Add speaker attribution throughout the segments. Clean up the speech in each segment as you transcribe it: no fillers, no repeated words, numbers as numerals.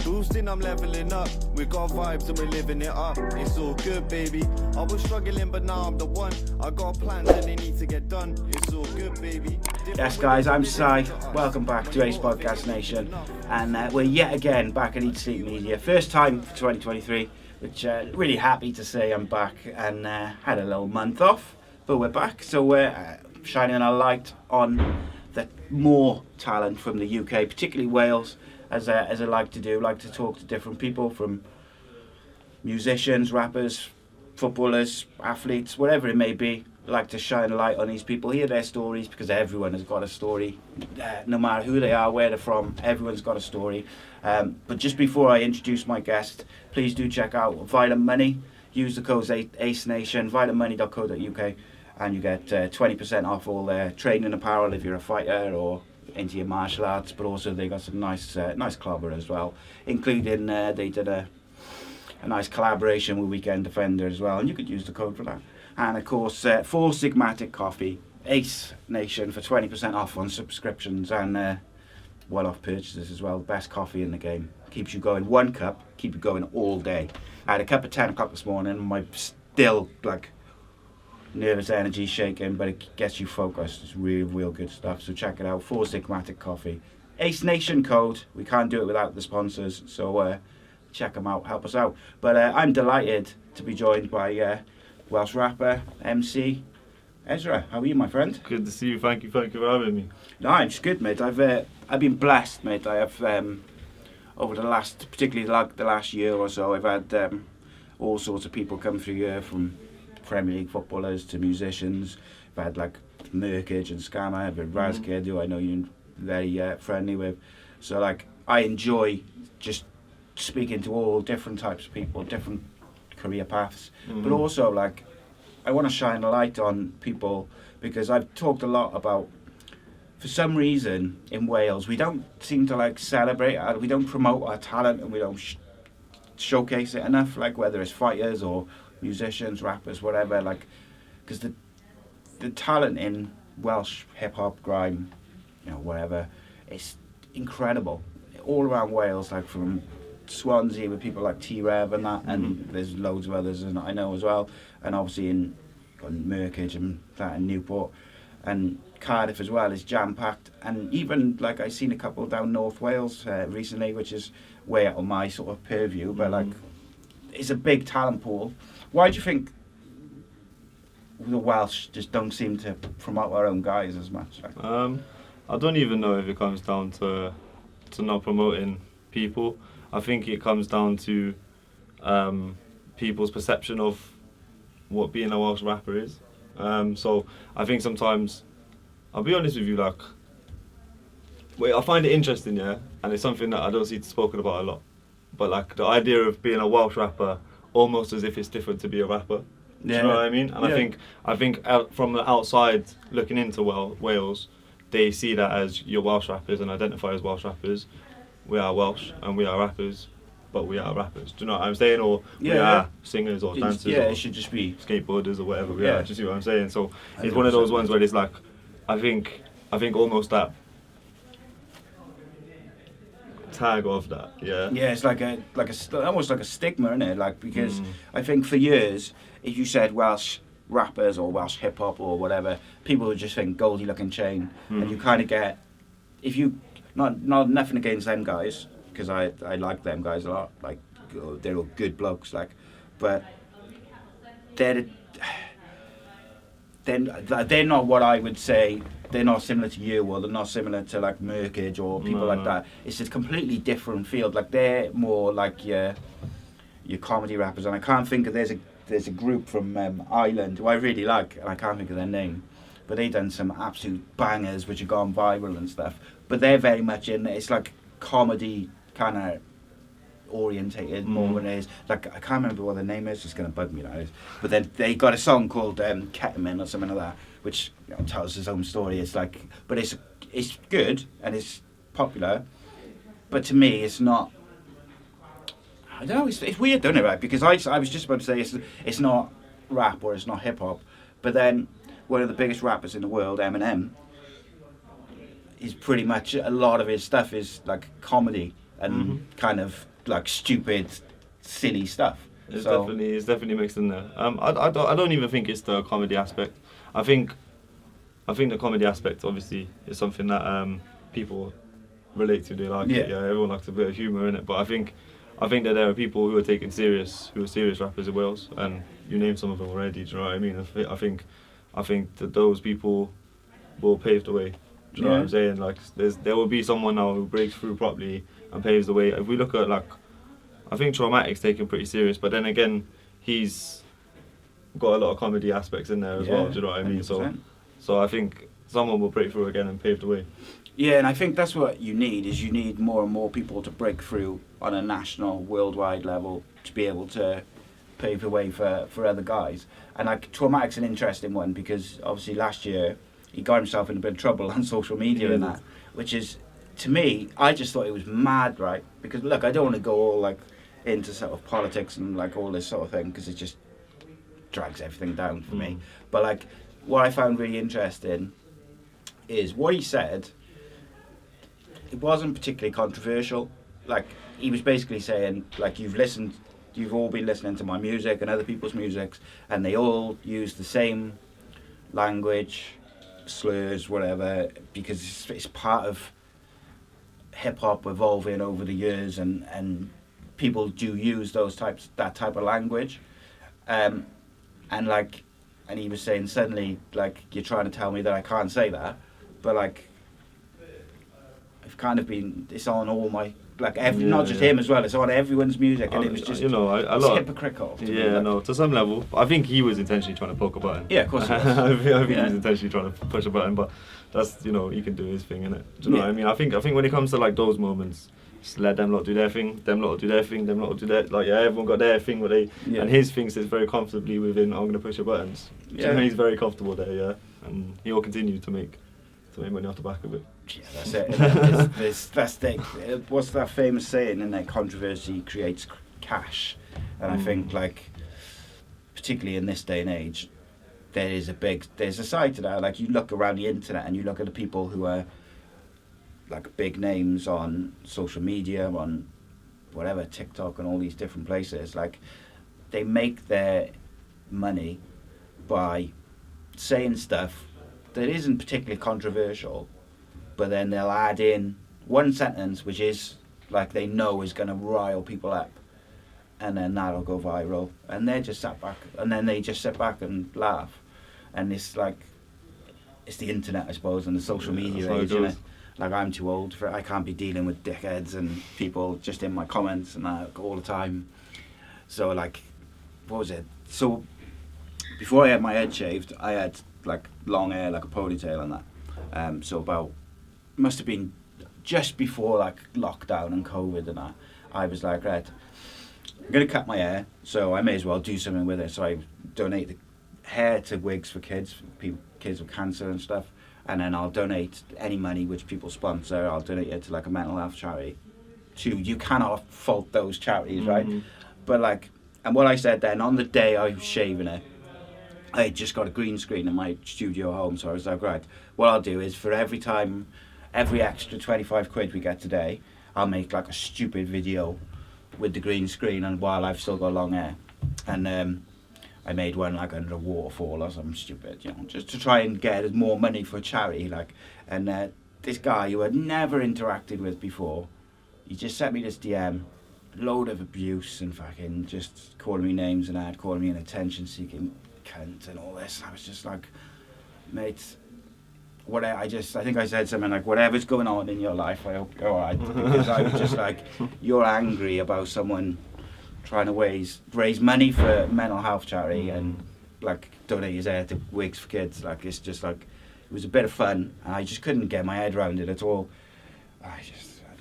Speaker 1: Boosting, I'm leveling up. We got vibes and we're living it up. It's all good, baby. I was struggling, but now I'm the one. I got plans and they need to get done. It's all good, baby.
Speaker 2: Yes, guys, I'm Si. Welcome back to Ace Podcast Nation. And we're yet again back at A.C.E Media. First time for 2023, which really happy to say I'm back and had a little month off. But we're back, so we're shining a light on the more talent from the UK, particularly Wales. As I like to do, like to talk to different people, from musicians, rappers, footballers, athletes, whatever it may be. I like to shine a light on these people, hear their stories, because everyone has got a story. No matter who they are, where they're from, everyone's got a story. But just before I introduce my guest, please do check out Violent Money. Use the code ACENation, violentmoney.co.uk, and you get 20% off all their training apparel if you're a fighter or into your martial arts, but also they got some nice clobber as well, including they did a nice collaboration with Weekend Defender as well, and you could use the code for that. And of course, for Sigmatic Coffee, Ace Nation for 20% off on subscriptions and well-off purchases as well. Best coffee in the game. Keeps you going. One cup, keep you going all day. I had a cup at 10 o'clock this morning, my still like nervous energy shaking, but it gets you focused. It's real good stuff, so check it out. For Sigmatic Coffee, Ace Nation code. We can't do it without the sponsors, so check them out, help us out. But I'm delighted to be joined by Welsh rapper MC Ezra. How are you, my friend?
Speaker 3: Good to see you. Thank you for having me.
Speaker 2: No, I'm just good, mate. I've been blessed, mate. I have over the last, particularly like the last year or so, I've had all sorts of people come through here, from Premier League footballers to musicians. I've had like Merkage and Scammer. I've had Razkid, who I know you're very friendly with. So like I enjoy just speaking to all different types of people, different career paths. But also like I want to shine a light on people, because I've talked a lot about, for some reason in Wales we don't seem to like celebrate, we don't promote our talent, and we don't showcase it enough, like whether it's fighters or musicians, rappers, whatever, like, because the talent in Welsh hip-hop, grime, you know, whatever, it's incredible all around Wales, like from Swansea with people like T-Rev and that, and there's loads of others and I know as well, and obviously in Merkage and that in Newport, and Cardiff as well is jam-packed, and even like I seen a couple down North Wales recently, which is way out of my sort of purview, but like it's a big talent pool. Why do you think the Welsh just don't seem to promote our own guys as much?
Speaker 3: I don't even know if it comes down to not promoting people. I think it comes down to people's perception of what being a Welsh rapper is. So I think sometimes, I'll be honest with you, like, I find it interesting, yeah, and it's something that I don't see spoken about a lot. But like the idea of being a Welsh rapper, almost as if it's different to be a rapper. Do you know what I mean? And I think from the outside looking into Wales, they see that as you're Welsh rappers and identify as Welsh rappers. We are Welsh and we are rappers, but we are rappers. Do you know what I'm saying? Or we are singers or dancers.
Speaker 2: Yeah,
Speaker 3: or
Speaker 2: it should just be
Speaker 3: skateboarders or whatever we are. Do you see what I'm saying? So it's one of those ones where it's like, I think almost that tag of that, yeah,
Speaker 2: it's like almost like a stigma, isn't it? Like, because I think for years, if you said Welsh rappers or Welsh hip hop or whatever, people would just think Goldie looking chain, and you kind of get, if you not nothing against them guys, because I like them guys a lot, like they're all good blokes, like, but they're not what I would say. They're not similar to you, or they're not similar to like Merkage or people like that. It's a completely different field. Like they're more like your comedy rappers, and I can't think of, there's a group from Ireland who I really like, and I can't think of their name, but they done some absolute bangers which have gone viral and stuff. But they're very much in, it's like comedy kind of orientated more than it is. Like I can't remember what the name is. It's gonna bug me now. But then they got a song called Ketamine or something like that, which, you know, tells his own story. It's like, but it's good and it's popular. But to me, it's not. I don't know. It's weird, don't it? Right? Because I was just about to say it's not rap or it's not hip hop, but then one of the biggest rappers in the world, Eminem, is pretty much, a lot of his stuff is like comedy. and kind of like stupid, silly stuff.
Speaker 3: It's definitely mixed in there. I don't even think it's the comedy aspect. I think the comedy aspect obviously is something that people relate to. They like it. Yeah, everyone likes a bit of humour in it. But I think that there are people who are taken serious, who are serious rappers in Wales, and you named some of them already. Do you know what I mean? I think that those people will pave the way. Do you know what I'm saying? Like, there will be someone now who breaks through properly and paves the way. If we look at, like, I think Traumatic's taken pretty serious, but then again, he's got a lot of comedy aspects in there as well. Do you know what I mean?
Speaker 2: 100%.
Speaker 3: So I think someone will break through again and pave the way.
Speaker 2: Yeah, and I think that's what you need more and more people to break through on a national, worldwide level to be able to pave the way for other guys. And like Traumatic's an interesting one because obviously last year he got himself in a bit of trouble on social media and that, which is, to me, I just thought it was mad, right? Because look, I don't want to go all like into sort of politics and like all this sort of thing because it just drags everything down for me. But like, what I found really interesting is what he said. It wasn't particularly controversial. Like, he was basically saying, like, you've all been listening to my music and other people's music, and they all use the same language, slurs, whatever, because it's part of hip hop evolving over the years, and people do use that type of language, and he was saying suddenly, like, you're trying to tell me that I can't say that, but like, I've kind of been, it's on all my, like, not just him as well, it's on everyone's music, and it was just,
Speaker 3: you know, a lot
Speaker 2: hypocritical.
Speaker 3: To some level. I think he was intentionally trying to poke a button.
Speaker 2: Yeah, of course he was.
Speaker 3: I think he was intentionally trying to push a button, but that's, you know, he can do his thing, innit? Do you know what I mean? I think when it comes to like those moments, just let them lot do their thing, them lot do their thing, them lot do their, like, everyone got their thing, and his thing sits very comfortably within, I'm going to push your buttons. Yeah. He's very comfortable there, and he'll continue to make money off the back of it.
Speaker 2: Yeah, that's it. That's what's that famous saying? In that controversy creates cash, and I think, like, particularly in this day and age, there's a side to that. Like, you look around the internet and you look at the people who are like big names on social media, on whatever, TikTok and all these different places. Like, they make their money by saying stuff that isn't particularly controversial, but then they'll add in one sentence which is like they know is going to rile people up, and then that'll go viral, and they just sit back and laugh, and it's like, it's the internet, I suppose, and the social media age, isn't it? Like, I'm too old for it. I can't be dealing with dickheads and people just in my comments and that all the time. So, like, what was it? So before I had my head shaved, I had like long hair, like a ponytail and that. So about, must have been just before like lockdown and COVID and that, I was like, right, I'm going to cut my hair, so I may as well do something with it. So I donate the hair to wigs for kids with cancer and stuff, and then I'll donate any money which people sponsor, I'll donate it to like a mental health charity. You cannot fault those charities, right? But like, and what I said then, on the day I was shaving it, I had just got a green screen in my studio home, so I was like, right, what I'll do is for every extra 25 quid we get today, I'll make like a stupid video with the green screen and while I've still got long hair. And I made one like under a waterfall or something stupid, you know, just to try and get more money for charity, like. And this guy who I'd never interacted with before, he just sent me this DM, load of abuse and fucking just calling me names and that, calling me an attention-seeking cunt and all this. I was just like, mate, I think I said something like, whatever's going on in your life, I hope you're alright. Because I was just like, you're angry about someone trying to raise money for mental health charity and like donate his hair to wigs for kids. Like, it's just like, it was a bit of fun, and I just couldn't get my head around it at all.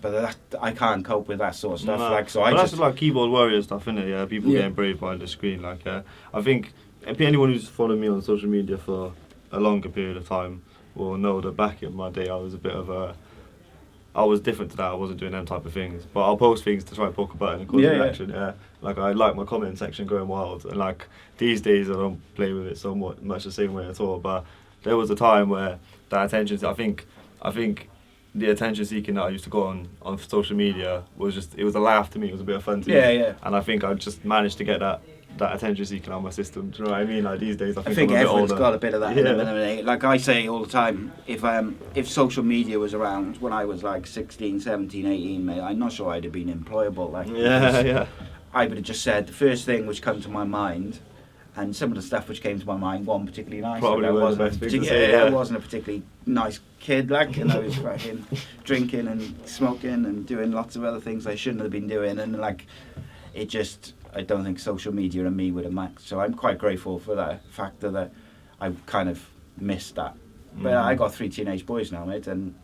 Speaker 2: But I can't cope with that sort of stuff. Like, so
Speaker 3: that's like keyboard warrior stuff, isn't it? Yeah, people getting brave behind the screen. Like, I think anyone who's followed me on social media for a longer period of time will know that back in my day I was I was different to that. I wasn't doing them type of things, but I'll post things to try and poke a button and cause an action. Yeah, like, I like my comment section going wild, and like these days I don't play with it somewhat much the same way at all. But there was a time where that attention, I think the attention seeking that I used to go on social media was just, it was a laugh to me, it was a bit of fun to me.
Speaker 2: Yeah.
Speaker 3: And I think I just managed to get that attention seeking out of my system. Do you know what I mean? Like these days, I think I'm a bit
Speaker 2: everyone's
Speaker 3: older.
Speaker 2: got a bit of that in them, haven't they? Like I say all the time, if social media was around when I was like 16, 17, 18, mate, I'm not sure I'd have been employable. Like,
Speaker 3: Yeah.
Speaker 2: I would have just said the first thing which come to my mind, and some of the stuff which came to my mind wasn't particularly nice.
Speaker 3: Probably
Speaker 2: like,
Speaker 3: wasn't the best thing to say,
Speaker 2: I wasn't a particularly nice kid, like, and I was fucking drinking and smoking and doing lots of other things I shouldn't have been doing, and like, it just, I don't think social media and me would have matched. So I'm quite grateful for that factor that I kind of missed that. But I got 3 teenage boys now, mate, and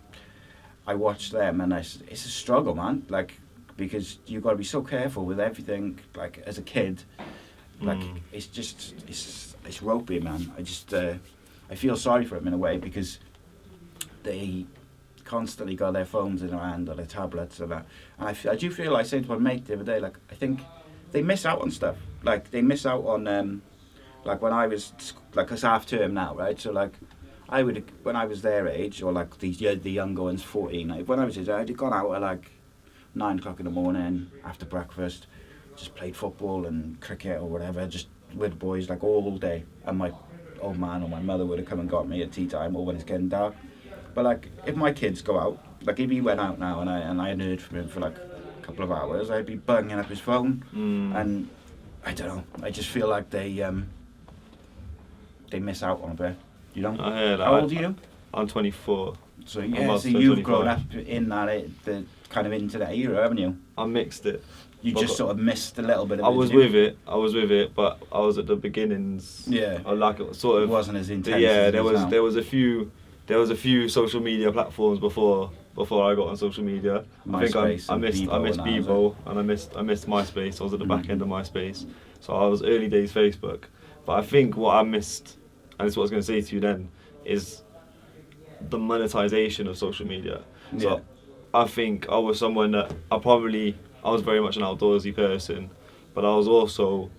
Speaker 2: I watch them, and it's a struggle, man. Like, because you've got to be so careful with everything. Like as a kid, like it's just it's ropey, man. I just I feel sorry for them in a way because they constantly got their phones in their hand or their tablets and that. And I do feel, I said to my mate the other day, like, I think they miss out on stuff. Like, they miss out on, like, when I was, like, it's half term now, right? So, like, I would, when I was their age, or, like, the younger ones, 14, like, when I was his age, I'd have gone out at, like, 9 o'clock in the morning, after breakfast, just played football and cricket or whatever, just with the boys, like, all day. And my old man or my mother would have come and got me at tea time or when it's getting dark. But, like, if my kids go out, like, if he went out now and I hadn't heard from him for, like, a couple of hours, I'd be banging up his phone. And, I don't know, I just feel like they miss out on a bit, you know?
Speaker 3: I hear that.
Speaker 2: How old are you?
Speaker 3: I'm 24.
Speaker 2: So, yeah, so you've grown up in that, the kind of into that era, haven't you?
Speaker 3: I mixed it.
Speaker 2: You just sort of missed a little bit of
Speaker 3: I
Speaker 2: it.
Speaker 3: was with it, but I was at the beginnings.
Speaker 2: Yeah.
Speaker 3: I like it sort of.
Speaker 2: It wasn't as intense.
Speaker 3: Yeah,
Speaker 2: as
Speaker 3: there was a few social media platforms before I got on social media.
Speaker 2: MySpace,
Speaker 3: I missed Bebo and I missed MySpace. I was at the back end of MySpace, so I was early days Facebook. But I think what I missed, and this is what I was going to say to you then, is the monetization of social media. So I think I was someone that I was very much an outdoorsy person, but I was also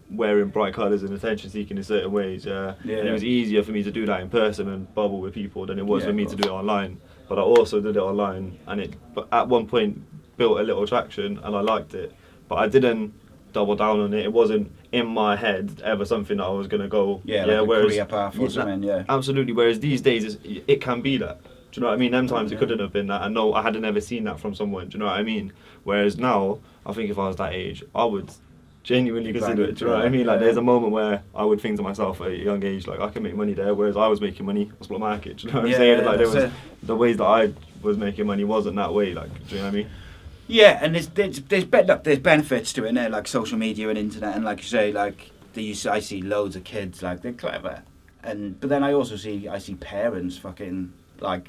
Speaker 3: wearing bright colours and attention seeking in certain ways, And it was easier for me to do that in person and bubble with people than it was for me to do it online. But I also did it online, and but at one point built a little traction and I liked it. But I didn't double down on it. It wasn't in my head ever something that I was going to go,
Speaker 2: like a career path or something,
Speaker 3: Absolutely, whereas these days it can be that. Do you know what I mean? Them times it couldn't have been that. And no, I hadn't ever seen that from someone. Do you know what I mean? Whereas now, I think if I was that age, I would genuinely consider it. Do you know what I mean? Like, there's a moment where I would think to myself at a young age, like, I can make money there, whereas I was making money on Split Market. Do you know what I'm saying? Like, the ways that I was making money wasn't that way. Like, do you know what I mean?
Speaker 2: Yeah, and there's benefits to it, there, like social media and internet, and like you say, like I see loads of kids, like they're clever, but then I see parents fucking like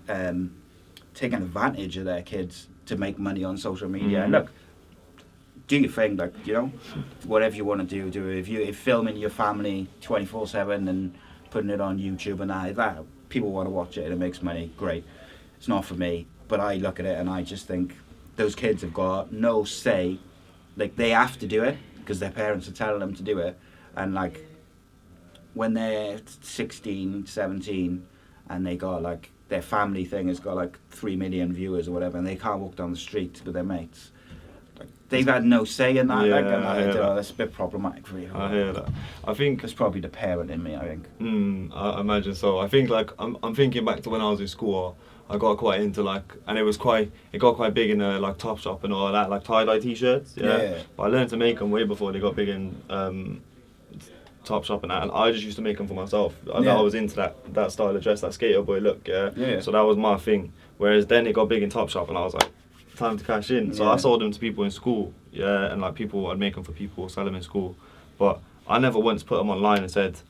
Speaker 2: taking advantage of their kids to make money on social media. And look, do your thing, like, you know, whatever you want to do it. If you're filming your family 24/7 and putting it on YouTube and that people want to watch it and it makes money, great. It's not for me, but I look at it and I just think those kids have got no say. Like, they have to do it because their parents are telling them to do it. And like, when they're 16, 17 and they got like, their family thing has got like 3 million viewers or whatever, and they can't walk down the street with their mates, like, they've had no say in that. Like, and I don't know, that's a bit problematic for you.
Speaker 3: I hear that. I think
Speaker 2: it's probably the parent in me, I think.
Speaker 3: I imagine so. I think, like, I'm thinking back to when I was in school. I got quite into, like, and it got quite big in like Topshop and all that, like tie-dye t-shirts. Yeah. But I learned to make them way before they got big in Topshop and that, and I just used to make them for myself. I was into that style of dress, that skater boy look. Yeah. So that was my thing. Whereas then it got big in Topshop, and I was like, time to cash in. So I sold them to people in school. Yeah, and like I'd make them for people, sell them in school. But I never once put them online and said,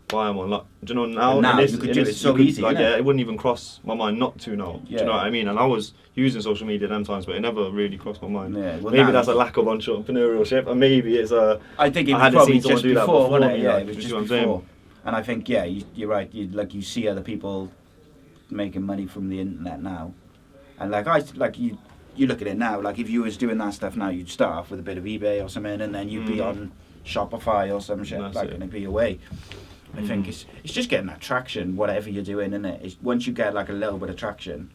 Speaker 3: buy them online. Do you know now?
Speaker 2: You could do it so easy.
Speaker 3: Like, it wouldn't even cross my mind not to know. Do you know what I mean? And I was using social media them times, but it never really crossed my mind.
Speaker 2: Yeah, well,
Speaker 3: maybe that's a lack of entrepreneurship, and maybe it's a.
Speaker 2: I think it was probably just before, wasn't it? Yeah, it was just before. And I think you're right. You see other people making money from the internet now, and you look at it now. Like, if you was doing that stuff now, you'd start off with a bit of eBay or something, and then you'd be on Shopify or some shit, and it'd be away. I think it's just getting that traction, whatever you're doing, isn't it? Once you get like a little bit of traction,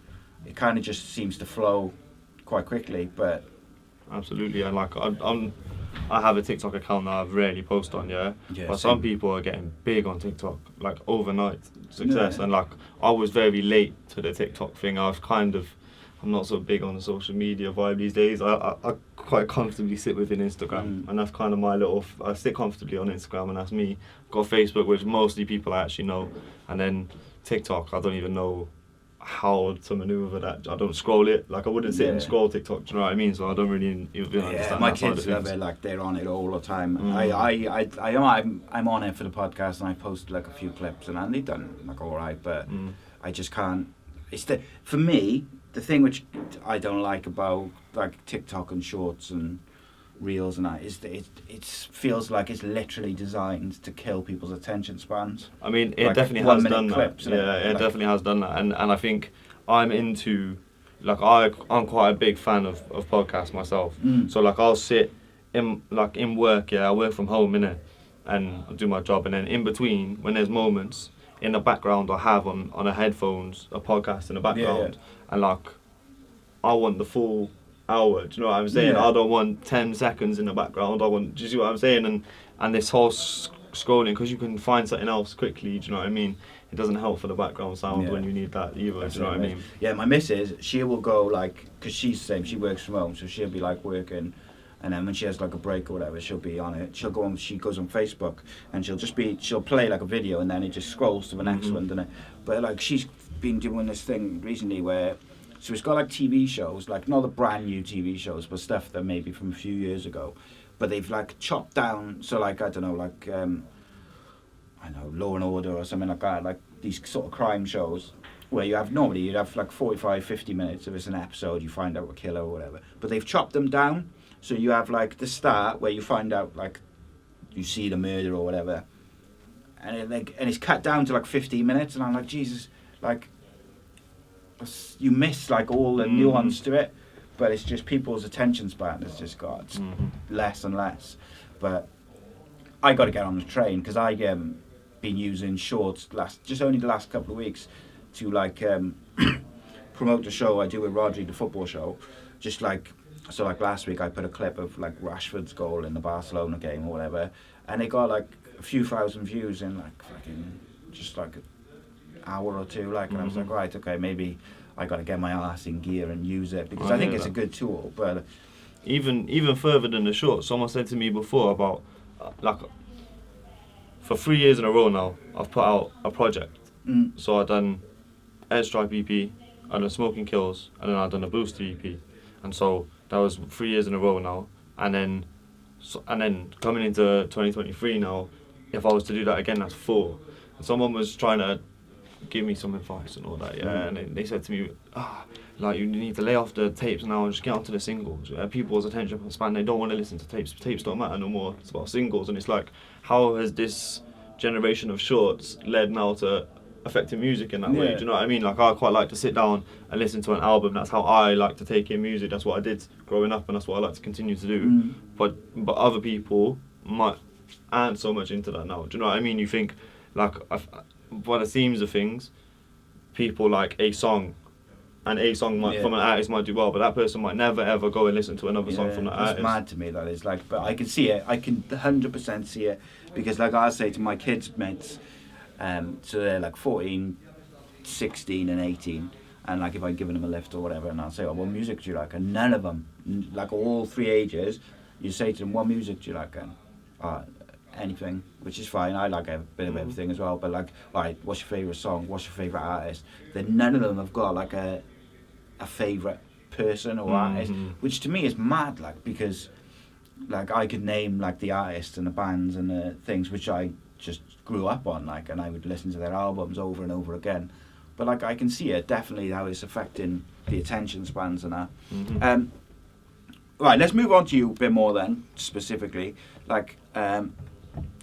Speaker 2: it kind of just seems to flow quite quickly. But
Speaker 3: absolutely, and like I have a TikTok account that I've rarely post on, but
Speaker 2: same.
Speaker 3: some people are getting big on TikTok, like overnight success,
Speaker 2: Yeah.
Speaker 3: and like I was very late to the TikTok thing. I'm not so big on the social media vibe these days. I quite comfortably sit within Instagram, and that's kind of my little. I sit comfortably on Instagram, and that's me. Got Facebook, which mostly people I actually know, and then TikTok. I don't even know how to maneuver that. I don't scroll it. Like I wouldn't sit and scroll TikTok. Do you know what I mean? So I don't really even understand.
Speaker 2: My
Speaker 3: that side of
Speaker 2: kids love
Speaker 3: things.
Speaker 2: it. Like they're on it all the time.
Speaker 3: Mm.
Speaker 2: I'm on it for the podcast, and I post like a few clips, and they've done like all right, but I just can't. For me, the thing which I don't like about like TikTok and shorts and reels and that is that it feels like it's literally designed to kill people's attention spans.
Speaker 3: I mean, it
Speaker 2: like
Speaker 3: definitely has done
Speaker 2: clips,
Speaker 3: that. Yeah, it definitely has done that, and I think I'm into, like I'm quite a big fan of podcasts myself. So like I'll sit in work. I work from home innit, and I do my job, and then in between when there's moments in the background I have on a headphones a podcast in the background, and like I want the full hour. Do you know what I'm saying? I don't want 10 seconds in the background. Do you see what I'm saying? And this whole scrolling, because you can find something else quickly. Do you know what I mean? It doesn't help for the background sound when you need that either.
Speaker 2: That's
Speaker 3: do you know what I mean?
Speaker 2: Yeah, my missus, she will go like, because she's the same, she works from home, so she'll be like working, and then when she has like a break or whatever, she'll be on it. She goes on Facebook, and she'll play like a video, and then it just scrolls to the next one, doesn't it? But like she's been doing this thing recently where, so it's got like TV shows, like not the brand new TV shows, but stuff that maybe from a few years ago, but they've like chopped down, so like, I don't know, like, I know, Law and Order or something like that, like these sort of crime shows where you'd have like 45, 50 minutes if it's an episode, you find out a killer or whatever, but they've chopped them down, so you have like the start where you find out, like, you see the murder or whatever, and it's cut down to like 15 minutes, and I'm like, Jesus, like, you miss like all the nuance to it, but it's just people's attention span has just got less and less. But I got to get on the train, because I been using shorts only the last couple of weeks to like promote the show I do with Rodri, the football show. Just like, so like last week I put a clip of like Rashford's goal in the Barcelona game or whatever, and it got like a few thousand views in like fucking just like an hour or two, like, and I was like, right, okay, maybe I got to get my ass in gear and use it, because I think it's a good tool. But
Speaker 3: even further than the short, someone said to me before about like, for 3 years in a row now I've put out a project. So I've done Airstrike EP, I've done Smoking Kills, and then I've done a Booster EP, and so that was 3 years in a row now, and then coming into 2023 now, if I was to do that again, that's 4. And someone was trying to give me some advice and all that, and they said to me, like, you need to lay off the tapes now and just get onto the singles. People's attention span, they don't want to listen to tapes. Tapes don't matter no more. It's about singles, and it's like, how has this generation of shorts led now to affecting music in that way? Do you know what I mean? Like, I quite like to sit down and listen to an album. That's how I like to take in music. That's what I did growing up, and that's what I like to continue to do. But other people aren't so much into that now. Do you know what I mean? You think, like, by the themes of things, people like a song from an artist might do well, but that person might never ever go and listen to another song from that artist.
Speaker 2: It's mad to me, that is, like, but I can see it. I can 100% see it, because like I say to my kids' mates, so they're like 14, 16 and 18, and like if I'm giving them a lift or whatever, and I'll say, oh, what music do you like? And none of them, like all 3 ages, you say to them, what music do you like? And anything, which is fine. I like a bit of everything as well, but like, alright, what's your favourite song? What's your favourite artist? Then none of them have got like a favourite person or artist, which to me is mad, like, because like I could name like the artists and the bands and the things which I just grew up on, like, and I would listen to their albums over and over again. But like, I can see it definitely how it's affecting the attention spans and that. Right, let's move on to you a bit more then, specifically. Like,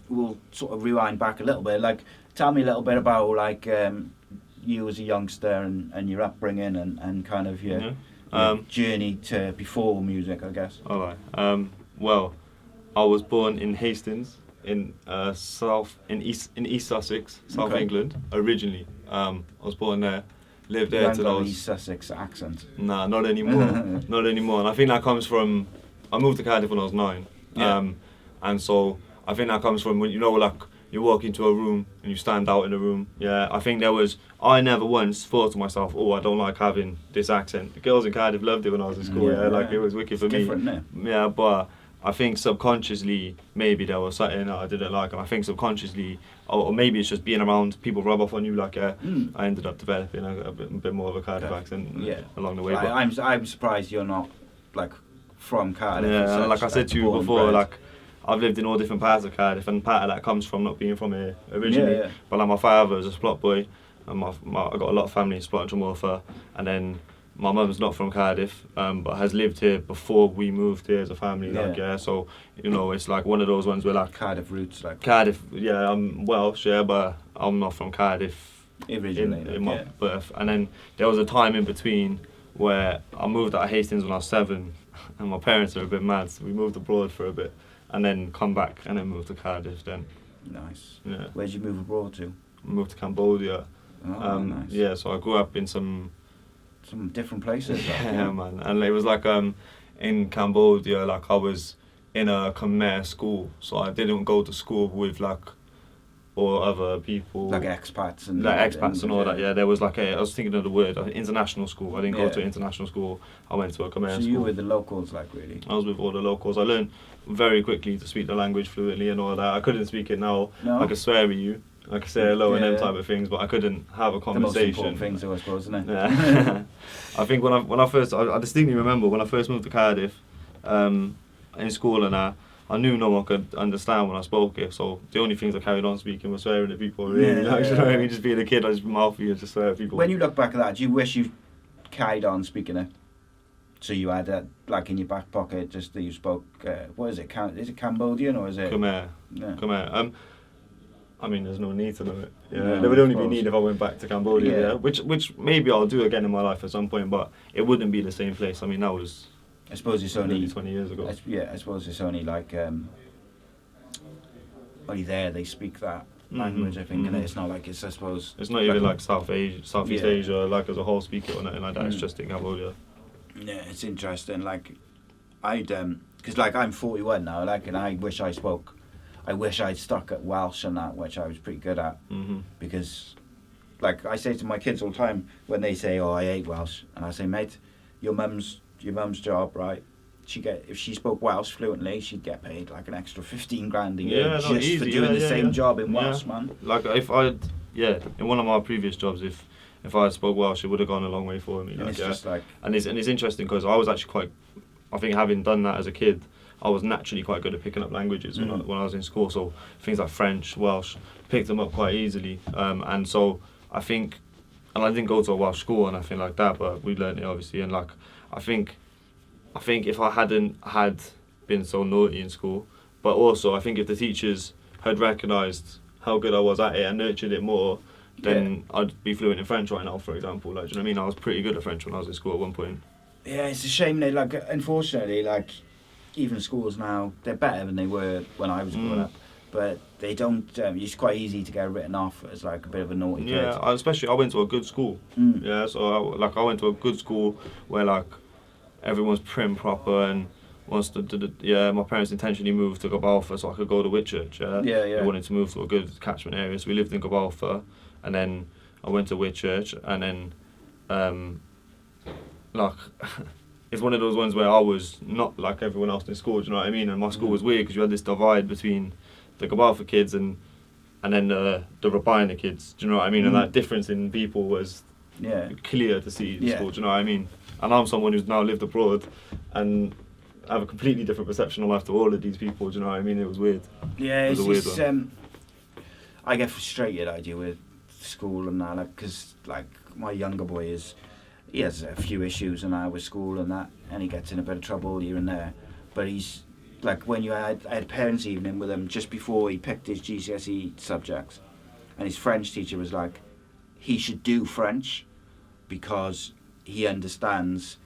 Speaker 2: we'll sort of rewind back a little bit. Like, tell me a little bit about like you as a youngster and your upbringing and kind of your journey to before music, I guess.
Speaker 3: Alright. Well, I was born in Hastings, in East Sussex, South England, originally. I was born there. lived
Speaker 2: You
Speaker 3: there
Speaker 2: haven't
Speaker 3: till I
Speaker 2: got the
Speaker 3: was...
Speaker 2: Sussex accent.
Speaker 3: Nah, not anymore. Not anymore. And I think that comes from... I moved to Cardiff when I was 9.
Speaker 2: Yeah.
Speaker 3: And so I think that comes from when, you know, like, you walk into a room and you stand out in a room. Yeah, I think I never once thought to myself, oh, I don't like having this accent. The girls in Cardiff loved it when I was in school, like, it was wicked for me.
Speaker 2: Different, isn't it?
Speaker 3: Yeah, but I think subconsciously, maybe there was something that I didn't like, and I think subconsciously, or maybe it's just being around, people rub off on you, like, I ended up developing a bit more of a Cardiff accent along the way.
Speaker 2: Like, I'm surprised you're not, like, from Cardiff.
Speaker 3: Yeah, and like I said to you before, like, I've lived in all different parts of Cardiff, and part of that comes from not being from here originally.
Speaker 2: Yeah.
Speaker 3: But like my father was a Splot boy, and I got a lot of family in Splot and Tremorfa, and then my mum's not from Cardiff, but has lived here before we moved here as a family. Like, so you know, it's like one of those ones where like
Speaker 2: Cardiff roots, like
Speaker 3: Cardiff. Yeah, I'm Welsh, but I'm not from Cardiff
Speaker 2: originally.
Speaker 3: in my birth. And then there was a time in between where I moved out of Hastings when I was 7, and my parents were a bit mad, so we moved abroad for a bit. And then come back and then move to Cardiff then.
Speaker 2: Nice.
Speaker 3: Yeah.
Speaker 2: Where'd you move abroad to?
Speaker 3: Moved to Cambodia.
Speaker 2: Nice.
Speaker 3: Yeah, so I grew up in some
Speaker 2: different places.
Speaker 3: yeah, man. And it was like in Cambodia, like I was in a Khmer school, so I didn't go to school with like all other people.
Speaker 2: Like expats and
Speaker 3: all that. Yeah, there was like I was thinking of the word international school. I didn't go to international school. I went to a Khmer school.
Speaker 2: So you were the locals, like, really?
Speaker 3: I was with all the locals. I learned very quickly to speak the language fluently and all that. I couldn't speak it now.
Speaker 2: No?
Speaker 3: I could swear at you. I could say hello and them type of things, but I couldn't have a conversation.
Speaker 2: The most important things, I suppose, isn't it?
Speaker 3: Yeah. I think when I first, I distinctly remember when I first moved to Cardiff, in school and I knew no one could understand when I spoke it, so the only things I carried on speaking was swearing at people, really. You know what I mean? Just being a kid, I just mouthy and just swear at people.
Speaker 2: When you look back at that, do you wish you carried on speaking it? So you had that, like, in your back pocket, just that you spoke, what is it, is it Cambodian or is it?
Speaker 3: Khmer.
Speaker 2: Yeah.
Speaker 3: Khmer. I mean, there's no need to know it. Yeah,
Speaker 2: no,
Speaker 3: there would only be need if I went back to Cambodia,
Speaker 2: Yeah.
Speaker 3: which maybe I'll do again in my life at some point, but it wouldn't be the same place. I mean, that was
Speaker 2: I suppose it's only
Speaker 3: nearly 20 years ago.
Speaker 2: I suppose it's only like only there they speak that language. I think, and it's not like it's. I suppose
Speaker 3: it's not even like Southeast Asia, like as a whole, speak it or nothing like that. It's just in Cambodia.
Speaker 2: Yeah, it's interesting. Like, I'd because like I'm 41 now, like, and I wish I'd stuck at Welsh and that, which I was pretty good at, because, like, I say to my kids all the time when they say, "Oh, I hate Welsh," and I say, "Mate, your mum's job, right? If she spoke Welsh fluently, she'd get paid like an extra 15 grand a year for doing the same job in Welsh, man."
Speaker 3: Like if in one of my previous jobs, if I had spoke Welsh, it would have gone a long way for me.
Speaker 2: And
Speaker 3: like,
Speaker 2: it's just like,
Speaker 3: and it's interesting because I was actually I think having done that as a kid, I was naturally quite good at picking up languages when I was in school. So things like French, Welsh, picked them up quite easily. And so I think, and I didn't go to a Welsh school or anything like that, but we learned it obviously. And like, I think if I hadn't had been so naughty in school, but also I think if the teachers had recognised how good I was at it and nurtured it more, then I'd be fluent in French right now, for example. Like, do you know what I mean? I was pretty good at French when I was in school at one point.
Speaker 2: Yeah, it's a shame that, like, unfortunately, like, even schools now, they're better than they were when I was growing up, but they don't, it's quite easy to get written off as like a bit of a naughty kid.
Speaker 3: Yeah, especially I went to a good school. Yeah, so I went to a good school where like everyone's prim proper and wants to my parents intentionally moved to Gibraltar so I could go to Whitchurch. They wanted to move to a good catchment area, so we lived in Gibraltar, and then I went to Whitchurch, and then like it's one of those ones where I was not like everyone else in school, do you know what I mean? And my school was weird because you had this divide between the Gibraltar kids and then the Rabina kids, do you know what I mean? And that difference in people was clear to see in school, do you know what I mean? And I'm someone who's now lived abroad and have a completely different perception of life to all of these people, do you know what I mean? It was weird.
Speaker 2: Yeah,
Speaker 3: it was a weird one.
Speaker 2: I get frustrated, I do, with school and that, like, because like my younger boy he has a few issues and that with school and that, and he gets in a bit of trouble here and there. But he's like, I had parents' evening with him just before he picked his GCSE subjects, and his French teacher was like, he should do French because he understands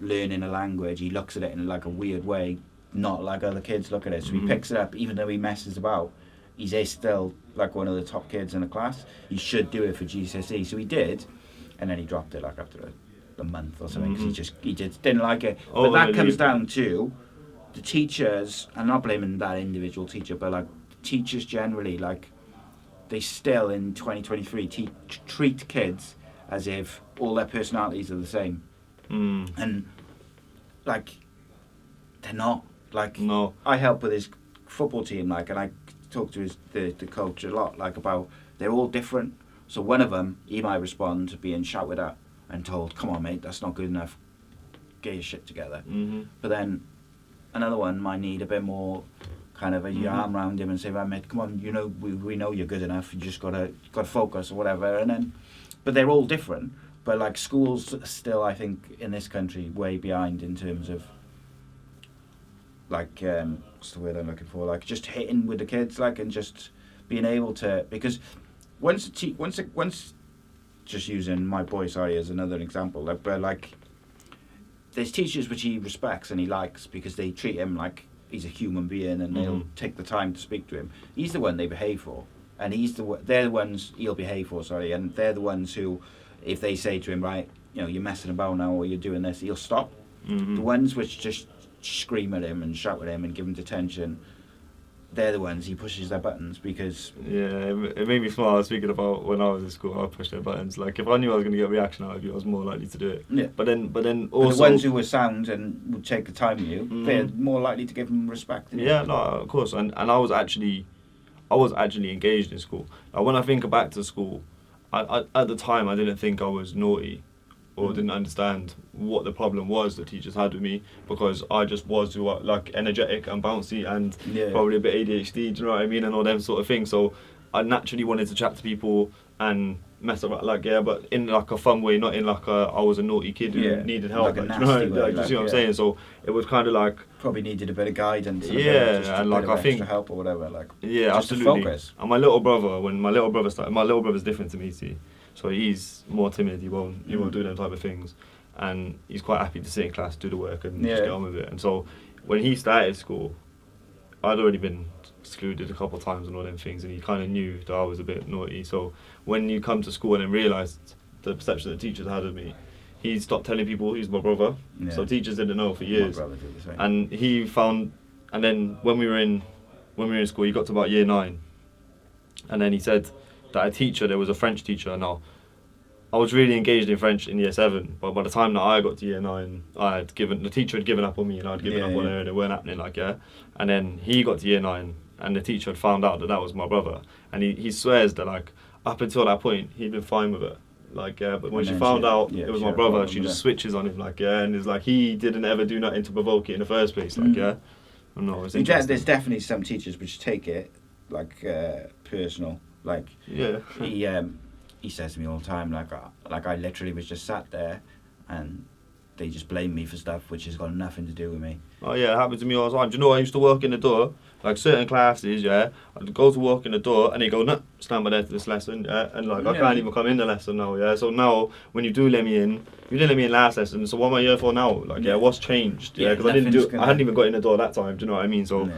Speaker 2: learning a language. He looks at it in like a weird way, not like other kids look at it. So he picks it up, even though he messes about. He's still like one of the top kids in the class. He should do it for GCSE. So he did. and then he dropped it like after a month or something because he didn't like it. But that
Speaker 3: really?
Speaker 2: comes down to the teachers. I'm not blaming that individual teacher, but like teachers generally, like they still in 2023 treat kids as if all their personalities are the same, and like they're not. Like
Speaker 3: No.
Speaker 2: I help with his football team, like, and I talk to the coach a lot, like about they're all different. So one of them, he might respond to being shouted at and told, "Come on, mate, that's not good enough. Get your shit together." But then another one might need a bit more kind of a arm around him and say, "Right, mate, come on, you know, we know you're good enough. You just gotta focus or whatever." And then, but they're all different. But like schools still, I think, in this country, way behind in terms of like what's the word I'm looking for? Like just hitting with the kids, like, and just being able to, because once just using my boy, sorry, as another example, like, but like there's teachers which he respects and he likes because they treat him like he's a human being and they'll take the time to speak to him. He's the one they behave for, and they're the ones he'll behave for, sorry, and they're the ones who, if they say to him, right, you know, you're messing about now or you're doing this, he'll stop. The ones which just scream at him and shout at him and give him detention, they're the ones he pushes their buttons because...
Speaker 3: Yeah, it made me smile. I was thinking about when I was in school, I pushed their buttons. Like, if I knew I was going to get a reaction out of you, I was more likely to do it.
Speaker 2: Yeah.
Speaker 3: But then also...
Speaker 2: But the ones who were sound and would take the time with you, they're more likely to give them respect.
Speaker 3: Yeah, no, of course. And I was actually engaged in school. Like, when I think back to school, I at the time, I didn't think I was naughty or didn't understand what the problem was that teachers had with me, because I just was like energetic and bouncy and probably a bit ADHD, do you know what I mean, and all them sort of things. So I naturally wanted to chat to people and mess about, like, but in like a fun way, not in like I was a naughty kid who needed help.
Speaker 2: Like a
Speaker 3: like,
Speaker 2: nasty
Speaker 3: you know,
Speaker 2: way,
Speaker 3: you see what I'm saying? So it was kind of like...
Speaker 2: Probably needed a bit of guidance. And
Speaker 3: and like I think...
Speaker 2: help or whatever, like...
Speaker 3: Yeah,
Speaker 2: just
Speaker 3: absolutely.
Speaker 2: To focus.
Speaker 3: And my little brother, when my little brother started, my little brother's different to me, see. So he's more timid, he won't do them type of things. And he's quite happy to sit in class, do the work and just get on with it. And so when he started school, I'd already been excluded a couple of times and all them things, and he kind of knew that I was a bit naughty. So when you come to school and then realised the perception that teachers had of me, he stopped telling people he's my brother. Yeah. So teachers didn't know for years.
Speaker 2: My brother did the same.
Speaker 3: And he found, and then when we were in school, he got to about year 9, and then he said that a teacher, there was a French teacher. Now, I was really engaged in French in year 7, but by the time that I got to year 9, the teacher had given up on me and I'd given up on her, and it weren't happening, like, And then he got to year 9 and the teacher had found out that was my brother, and he swears that, like, up until that point, he'd been fine with it. Like, but when she found out it was my brother, she just switches on him, like, and it's like he didn't ever do nothing to provoke it in the first place, like, I don't know, it's interesting.
Speaker 2: There's definitely some teachers which take it, like, personal, like, he says to me all the time, like I literally was just sat there and they just blame me for stuff which has got nothing to do with me.
Speaker 3: Oh yeah, it happened to me all the time. Do you know, I used to work in the door, like certain classes, I'd go to walk in the door and they go, no, stand by there to this lesson, and like I can't even come in the lesson now, so now when you do let me in, you didn't let me in last lesson, so what am I here for now? Like, what's changed? Because I hadn't even got in the door that time, do you know what I mean? So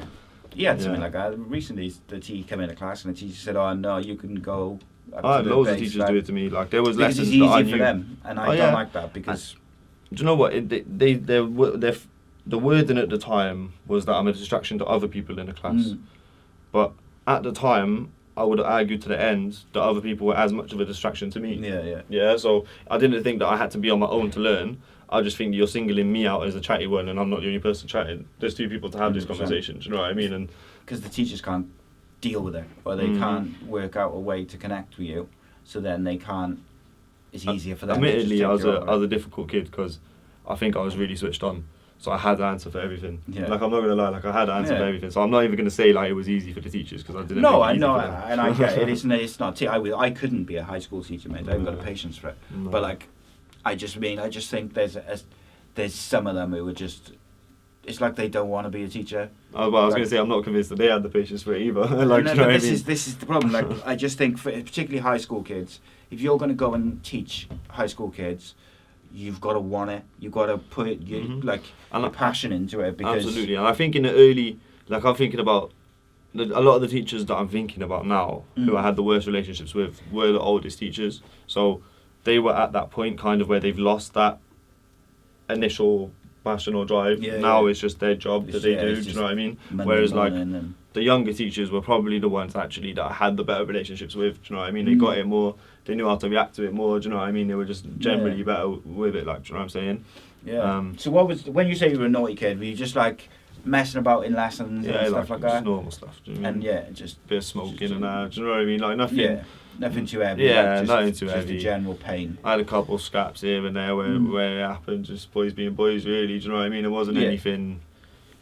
Speaker 2: he had something like that. Recently the teacher came into class and the teacher said, oh no, you can go.
Speaker 3: I had loads of teachers do it to me. Like, there was
Speaker 2: because
Speaker 3: lessons
Speaker 2: it's easy
Speaker 3: that I knew
Speaker 2: for them, and I don't like that because.
Speaker 3: And, do you know what? The wording at the time was that I'm a distraction to other people in the class, but at the time I would have argued to the end that other people were as much of a distraction to me. Yeah. So I didn't think that I had to be on my own to learn. I just think you're singling me out as a chatty one, and I'm not the only person chatting. There's 2 people to have this conversation. Do you know what I mean? And
Speaker 2: because the teachers can't deal with it, or they can't work out a way to connect with you, so then they can't. It's easier for them.
Speaker 3: Admittedly, I was a difficult kid because I think I was really switched on, so I had the answer for everything. Like, I'm not gonna lie, like I had the answer for everything. So I'm not even gonna say like it was easy for the teachers, because I didn't.
Speaker 2: No, I know, and I get it. It's not. I couldn't be a high school teacher, mate. I haven't got the patience for it. No. But like, I just think there's some of them who are just. It's like they don't want to be a teacher.
Speaker 3: Oh, well, I was going to say, I'm not convinced that they had the patience for it either. Like,
Speaker 2: no, but this is the problem. Like, I just think, for particularly high school kids, if you're going to go and teach high school kids, you've got to want it. You've got to put your passion into it. Because
Speaker 3: absolutely. And I think in the early, like, I'm thinking about a lot of the teachers that I'm thinking about now, who I had the worst relationships with, were the oldest teachers. So they were at that point kind of where they've lost that initial passion or drive. Now it's just their job that they do. Do you know what I mean? Whereas like the younger teachers were probably the ones actually that I had the better relationships with. Do you know what I mean? They got it more. They knew how to react to it more. Do you know what I mean? They were just generally better with it. Like, do you know what I'm saying?
Speaker 2: Yeah. So what was when you say you were a naughty kid? Were you just like messing about in lessons and stuff like that?
Speaker 3: Just normal stuff. Do you know what I mean?
Speaker 2: And just
Speaker 3: bit of smoking and that. Do you know what I mean? Like nothing.
Speaker 2: Yeah. Nothing too heavy.
Speaker 3: Yeah,
Speaker 2: like
Speaker 3: nothing too heavy.
Speaker 2: Just a general pain.
Speaker 3: I had a couple of scraps here and there where it happened. Just boys being boys, really. Do you know what I mean? It wasn't anything.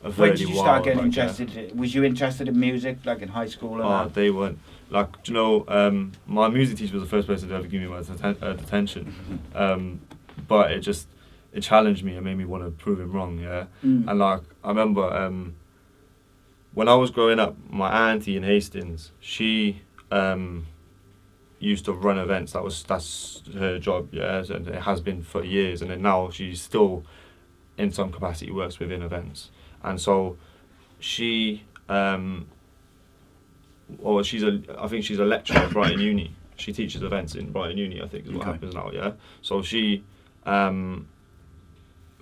Speaker 2: When did you start getting interested? Was you interested in music, like in high school? And
Speaker 3: they weren't. Like, do you know, my music teacher was the first person to ever give me my detention. But it challenged me and made me want to prove him wrong, yeah? And like, I remember when I was growing up, my auntie in Hastings, she used to run events. That's her job, yeah, and it has been for years. And then now she's still, in some capacity, works within events. And so she, I think she's a lecturer at Brighton Uni. She teaches events in Brighton Uni, I think is what happens now, yeah. So she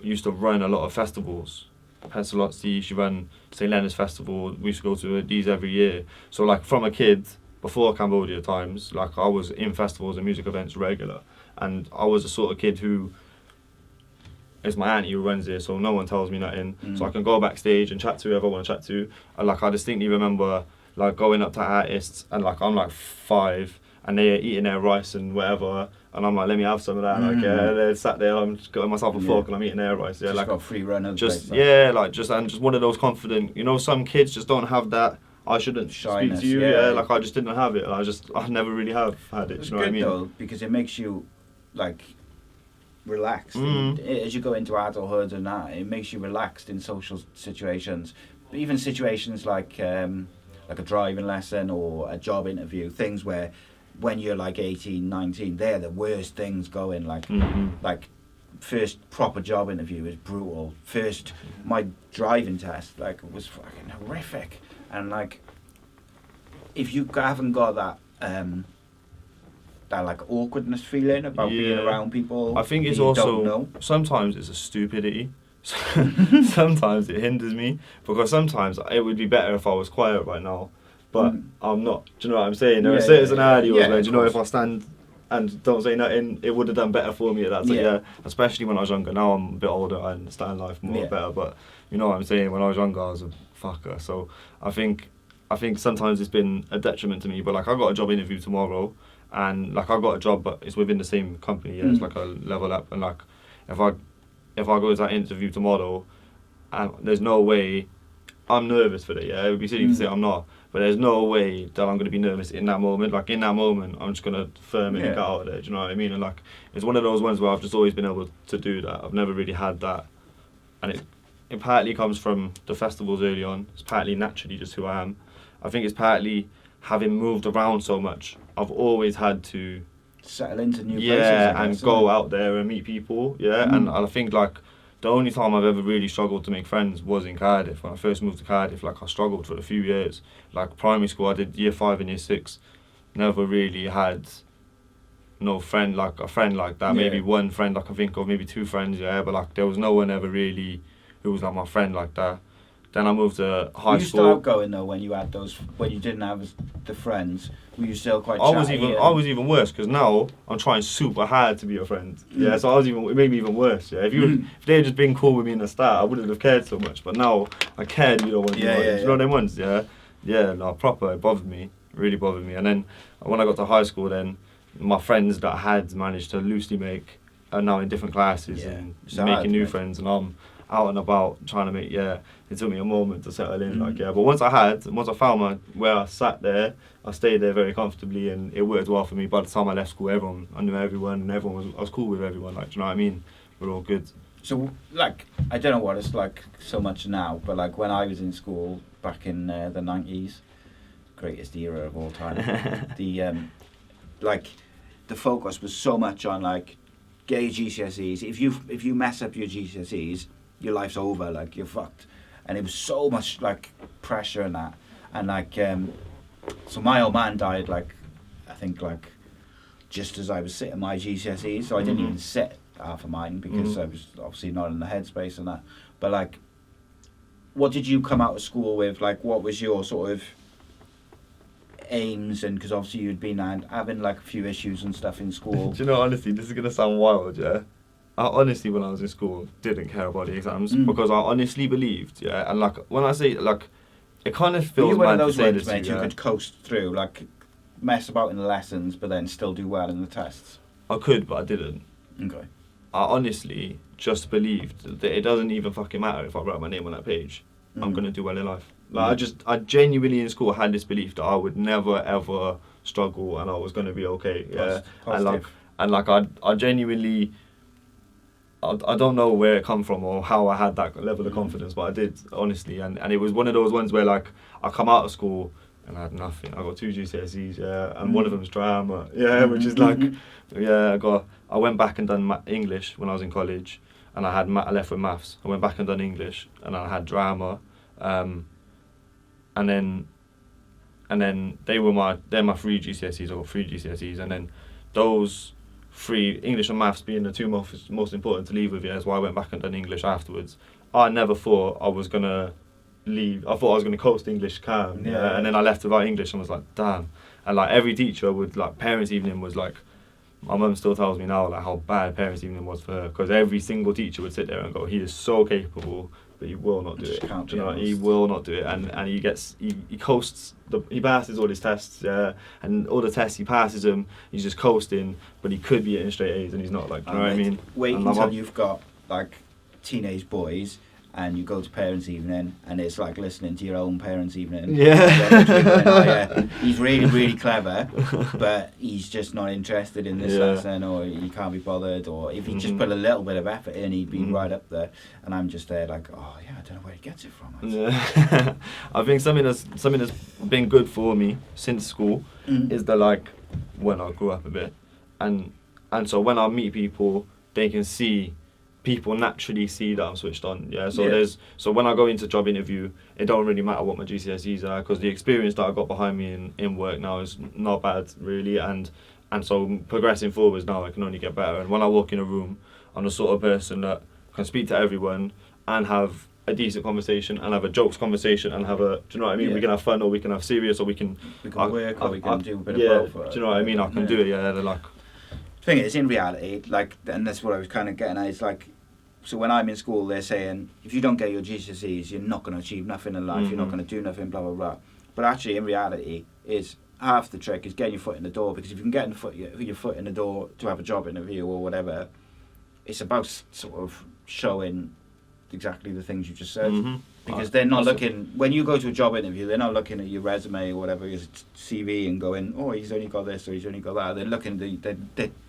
Speaker 3: used to run a lot of festivals. Pestalozzi, she ran St. Leonard's Festival. We used to go to these every year. So like from a kid, before Cambodia times, like I was in festivals and music events regular. And I was the sort of kid who, it's my auntie who runs it, so no one tells me nothing. So I can go backstage and chat to whoever I want to chat to. And like I distinctly remember like going up to artists and like I'm like 5 and they're eating their rice and whatever, and I'm like, let me have some of that. Like they're sat there, I'm just getting myself a fork and I'm eating their rice. Yeah,
Speaker 2: just
Speaker 3: like
Speaker 2: got free run.
Speaker 3: Just just one of those confident. You know, some kids just don't have that. I shouldn't
Speaker 2: shyness,
Speaker 3: speak to you. Yeah, like I just didn't have it. I never really have had it.
Speaker 2: It's
Speaker 3: you know what I mean?
Speaker 2: though, because it makes you like relaxed and as you go into adulthood and that, it makes you relaxed in social situations, even situations like a driving lesson or a job interview, things where when you're like 18, 19, they're the worst things going. Like first proper job interview is brutal. First my driving test was fucking horrific, and like if you haven't got that that like awkwardness feeling about being around people,
Speaker 3: I think it's also sometimes it's a stupidity. Sometimes it hinders me because sometimes it would be better if I was quiet right now, but I'm not. Do you know what I'm saying? There are certain scenarios where, do you know, if I stand and don't say nothing, it would have done better for me at that time. Yeah, especially when I was younger. Now I'm a bit older, I understand life more better. But you know what I'm saying? When I was younger, I was a fucker. So I think sometimes it's been a detriment to me. But like I got a job interview tomorrow, and like I got a job, but it's within the same company. Yeah, it's like a level up, and like if I go to that interview tomorrow, and there's no way, I'm nervous for it, yeah, it would be silly to say I'm not, but there's no way that I'm going to be nervous in that moment. Like in that moment, I'm just going to firm it and get out of there, do you know what I mean? And like, it's one of those ones where I've just always been able to do that. I've never really had that, and it partly comes from the festivals early on. It's partly naturally just who I am. I think it's partly having moved around so much. I've always had to
Speaker 2: settle into new places,
Speaker 3: and go out there and meet people, and I think like the only time I've ever really struggled to make friends was in Cardiff. When I first moved to Cardiff, like I struggled for a few years. Like primary school, I did year 5 and year 6, never really had no friend, like a friend like that. Maybe one friend I can think of, maybe 2 friends, but like there was no one ever really who was like my friend like that. Then I moved to high school.
Speaker 2: You still outgoing though when you had when you didn't have the friends? Were you still quite chatty?
Speaker 3: I was even worse because now I'm trying super hard to be a friend. Yeah, so it made me even worse. Yeah, if they had just been cool with me in the start, I wouldn't have cared so much. But now I cared. You know what I mean? You know them ones. No, proper. It bothered me. Really bothered me. And then when I got to high school, then my friends that I had managed to loosely make are now in different classes and making new friends, and I'm out and about trying to make. It took me a moment to settle in, but once I found where I sat there, I stayed there very comfortably, and it worked well for me. By the time I left school, I knew everyone, and I was cool with everyone. Like, do you know what I mean? We're all good.
Speaker 2: So, like, I don't know what it's like so much now, but like when I was in school back in the 90s, greatest era of all time, the focus was so much on like get your GCSEs. If you mess up your GCSEs, your life's over. Like you're fucked. And it was so much like pressure and that, and like so my old man died like I think like just as I was sitting my GCSEs, so I didn't even sit half of mine because I was obviously not in the headspace and that. But like, what did you come out of school with? Like, what was your sort of aims? And because obviously you'd been having like a few issues and stuff in school.
Speaker 3: Do you know, honestly, this is gonna sound wild, yeah. I honestly, when I was in school, didn't care about the exams because I honestly believed, yeah. And like, when I say like, it kind of feels
Speaker 2: you were one of
Speaker 3: mad to
Speaker 2: those
Speaker 3: say
Speaker 2: ones,
Speaker 3: this,
Speaker 2: mate, you could coast through, like, mess about in the lessons, but then still do well in the tests.
Speaker 3: I could, but I didn't.
Speaker 2: Okay.
Speaker 3: I honestly just believed that it doesn't even fucking matter if I write my name on that page. I'm gonna do well in life. Like I genuinely in school had this belief that I would never ever struggle and I was gonna be okay. Yeah,
Speaker 2: Positive.
Speaker 3: and like I genuinely. I don't know where it come from or how I had that level of confidence, but I did, honestly, and it was one of those ones where like I come out of school and I had nothing. I got 2 GCSEs, yeah, and one of them's drama, yeah, which is like, yeah, I went back and done English when I was in college, and I left with maths. I went back and done English, and I had drama, and then they're my 3 GCSEs. I got 3 GCSEs, and then those 3, English and maths being the 2 most important to leave with, yeah, is why I went back and done English afterwards. I never thought I was gonna leave. I thought I was gonna coast English calm, yeah, and then I left without English and was like, damn. And like every teacher would, like, parents' evening was like, my mum still tells me now like how bad parents' evening was for her, because every single teacher would sit there and go, he is so capable, but he will not do it. Do you know, he will not do it, and he coasts. He passes all his tests, yeah, and all the tests he passes them. He's just coasting, but he could be getting straight A's, and he's not. Like, do you know what I mean?
Speaker 2: Wait until you've got like teenage boys, and you go to parents' evening, and it's like listening to your own parents' evening.
Speaker 3: Yeah.
Speaker 2: He's really, really clever, but he's just not interested in this lesson, or he can't be bothered, or if he just put a little bit of effort in, he'd be right up there. And I'm just there like, oh yeah, I don't know where he gets it from.
Speaker 3: Yeah. I think something that's been good for me since school is that, like, when I grew up a bit, and so when I meet people, they can see. People naturally see that I'm switched on, yeah. So when I go into job interview, it don't really matter what my GCSEs are, because the experience that I got behind me in work now is not bad really, and so progressing forwards now, I can only get better. And when I walk in a room, I'm the sort of person that can speak to everyone and have a decent conversation and have a jokes conversation and have a, do you know what I mean? We can have fun, or we can have serious, or we can
Speaker 2: work, or we can do a bit of both.
Speaker 3: Do you know what I mean? I can do it, yeah. They're like,
Speaker 2: thing is, in reality, like, and that's what I was kind of getting at, is like, so when I'm in school, they're saying, if you don't get your GCSEs, you're not going to achieve nothing in life, you're not going to do nothing, blah, blah, blah. But actually, in reality, is half the trick is getting your foot in the door, because if you can get your foot in the door to have a job interview or whatever, it's about sort of showing exactly the things you just said. Because they're not looking, when you go to a job interview, they're not looking at your resume or whatever, your CV, and going, oh, he's only got this or he's only got that. They're looking,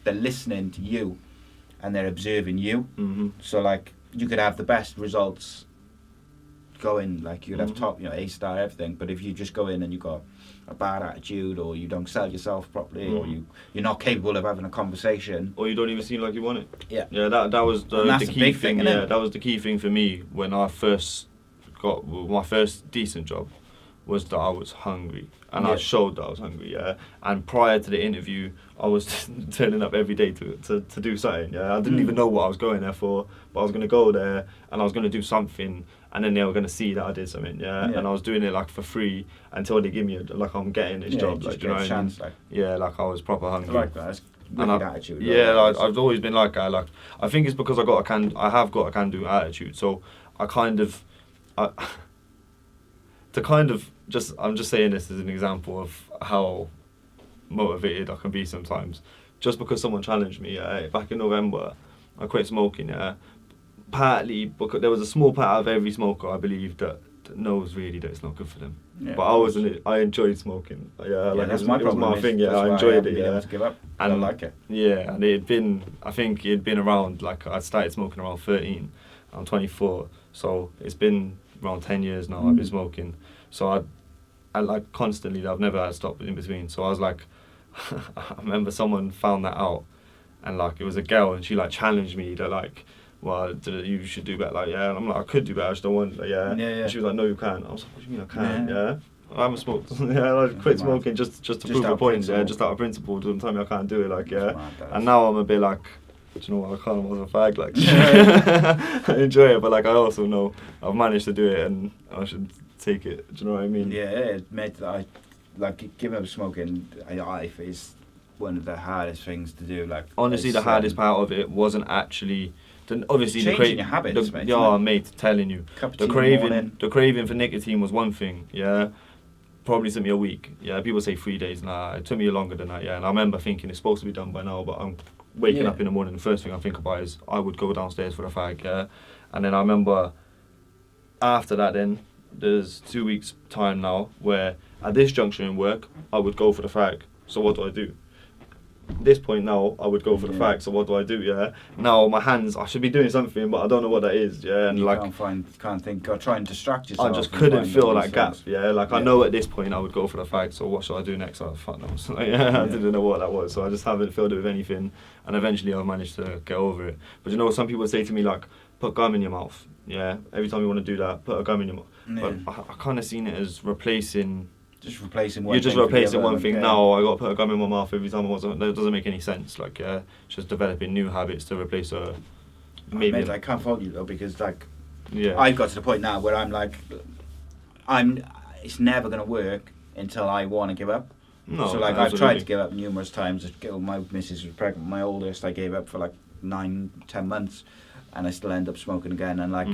Speaker 2: they're listening to you, and they're observing you. So like, you could have the best results going, like you'd have top, A-star, everything, but if you just go in and you've got a bad attitude, or you don't sell yourself properly, or you're not capable of having a kind
Speaker 3: or you don't even seem like you want it.
Speaker 2: Yeah,
Speaker 3: that was the key thing. Yeah, that was the key thing for me when I first got my first decent job, was that I was hungry, and I showed that I was hungry, yeah. And prior to the interview, I was turning up every day to do something, yeah. I didn't even know what I was going there for, but I was going to go there, and I was going to do something, and then they were going to see that I did something, yeah. And I was doing it, like, for free, until they give me, like, I'm getting this job, like, you know what I mean? Yeah, like, I was proper hungry.
Speaker 2: I like that. That's wicked attitude.
Speaker 3: Yeah, I've always been like that. Like, I think it's because I have got a can-do attitude, so I kind of... I'm just saying this as an example of how motivated I can be sometimes. Just because someone challenged me, back in November, I quit smoking, partly because there was a small part of every smoker, I believe, that knows really that it's not good for them. Yeah, but I enjoyed smoking. Yeah, like
Speaker 2: that's
Speaker 3: it
Speaker 2: was
Speaker 3: my thing. Yeah, I enjoyed it. Yeah,
Speaker 2: to give up. And I like it.
Speaker 3: Yeah, and I think it had been around, like, I started smoking around 13. I'm 24, so it's been around 10 years now. I've been smoking, so I like constantly. I've never had to stop in between. So I was like, I remember someone found that out, and like, it was a girl, and she like challenged me that, like, well, you should do better. Like, yeah, and I'm like, I could do better, I just don't want. Like, yeah. And she was like, no, you can't. I was like, what do you mean I can't? Yeah. I haven't smoked. Yeah, I quit
Speaker 2: Mad.
Speaker 3: smoking just to prove
Speaker 2: out
Speaker 3: a
Speaker 2: of
Speaker 3: point. Yeah,
Speaker 2: principle.
Speaker 3: just out of principle. Don't tell me I can't do it. Like, yeah.
Speaker 2: Mad, that
Speaker 3: And
Speaker 2: is.
Speaker 3: now I'm a bit like, do you know what? I kind of was a fag. Like, I enjoy it, but like I also know I've managed to do it, and I should take it. Do you know what I mean?
Speaker 2: Yeah, mate, I like giving up smoking. I is one of the hardest things to do. Like,
Speaker 3: Honestly, the hardest part of it wasn't actually. Obviously,
Speaker 2: changing your habits, mate.
Speaker 3: Yeah, mate, telling you,
Speaker 2: Cup of
Speaker 3: the
Speaker 2: tea in the morning.
Speaker 3: craving for nicotine was one thing. Yeah, probably took me a week. Yeah, people say 3 days. Nah, it took me longer than that. Yeah, and I remember thinking it's supposed to be done by now, but I'm waking up in the morning. The first thing I think about is I would go downstairs for a fag. Yeah, and then I remember after that, then there's 2 weeks time now where at this junction in work I would go for the fag. So what do I do? This point now, I would go for the fag. So what do I do? Yeah. Now my hands, I should be doing something, but I don't know what that is. Yeah. And
Speaker 2: you
Speaker 3: like,
Speaker 2: can't think, or try and distract yourself.
Speaker 3: I just
Speaker 2: and
Speaker 3: couldn't
Speaker 2: find
Speaker 3: fill
Speaker 2: all
Speaker 3: that
Speaker 2: these
Speaker 3: gap.
Speaker 2: things.
Speaker 3: Yeah. Like I know at this point I would go for the fag. So what should I do next? Oh, fuck knows. Like, I didn't know what that was. So I just haven't filled it with anything. And eventually I've managed to get over it. But you know, some people say to me like, put gum in your mouth. Yeah. Every time you want to do that, put a gum in your mouth.
Speaker 2: Yeah.
Speaker 3: But I kind of seen it as replacing.
Speaker 2: Just replacing one.
Speaker 3: You're just
Speaker 2: thing for the
Speaker 3: replacing
Speaker 2: other,
Speaker 3: one
Speaker 2: like,
Speaker 3: thing. Now I got to put a gum in my mouth every time I want something. That doesn't make any sense. Like, yeah, it's just developing new habits to replace a. Maybe.
Speaker 2: Mate, I can't fault you though, because like,
Speaker 3: Yeah.
Speaker 2: I've got to the point now where I'm like, it's never gonna work until I want to give up.
Speaker 3: No.
Speaker 2: So like I've tried
Speaker 3: absolutely.
Speaker 2: to give up numerous times. My missus was pregnant. My oldest, I gave up for like 9-10 months, and I still end up smoking again. And like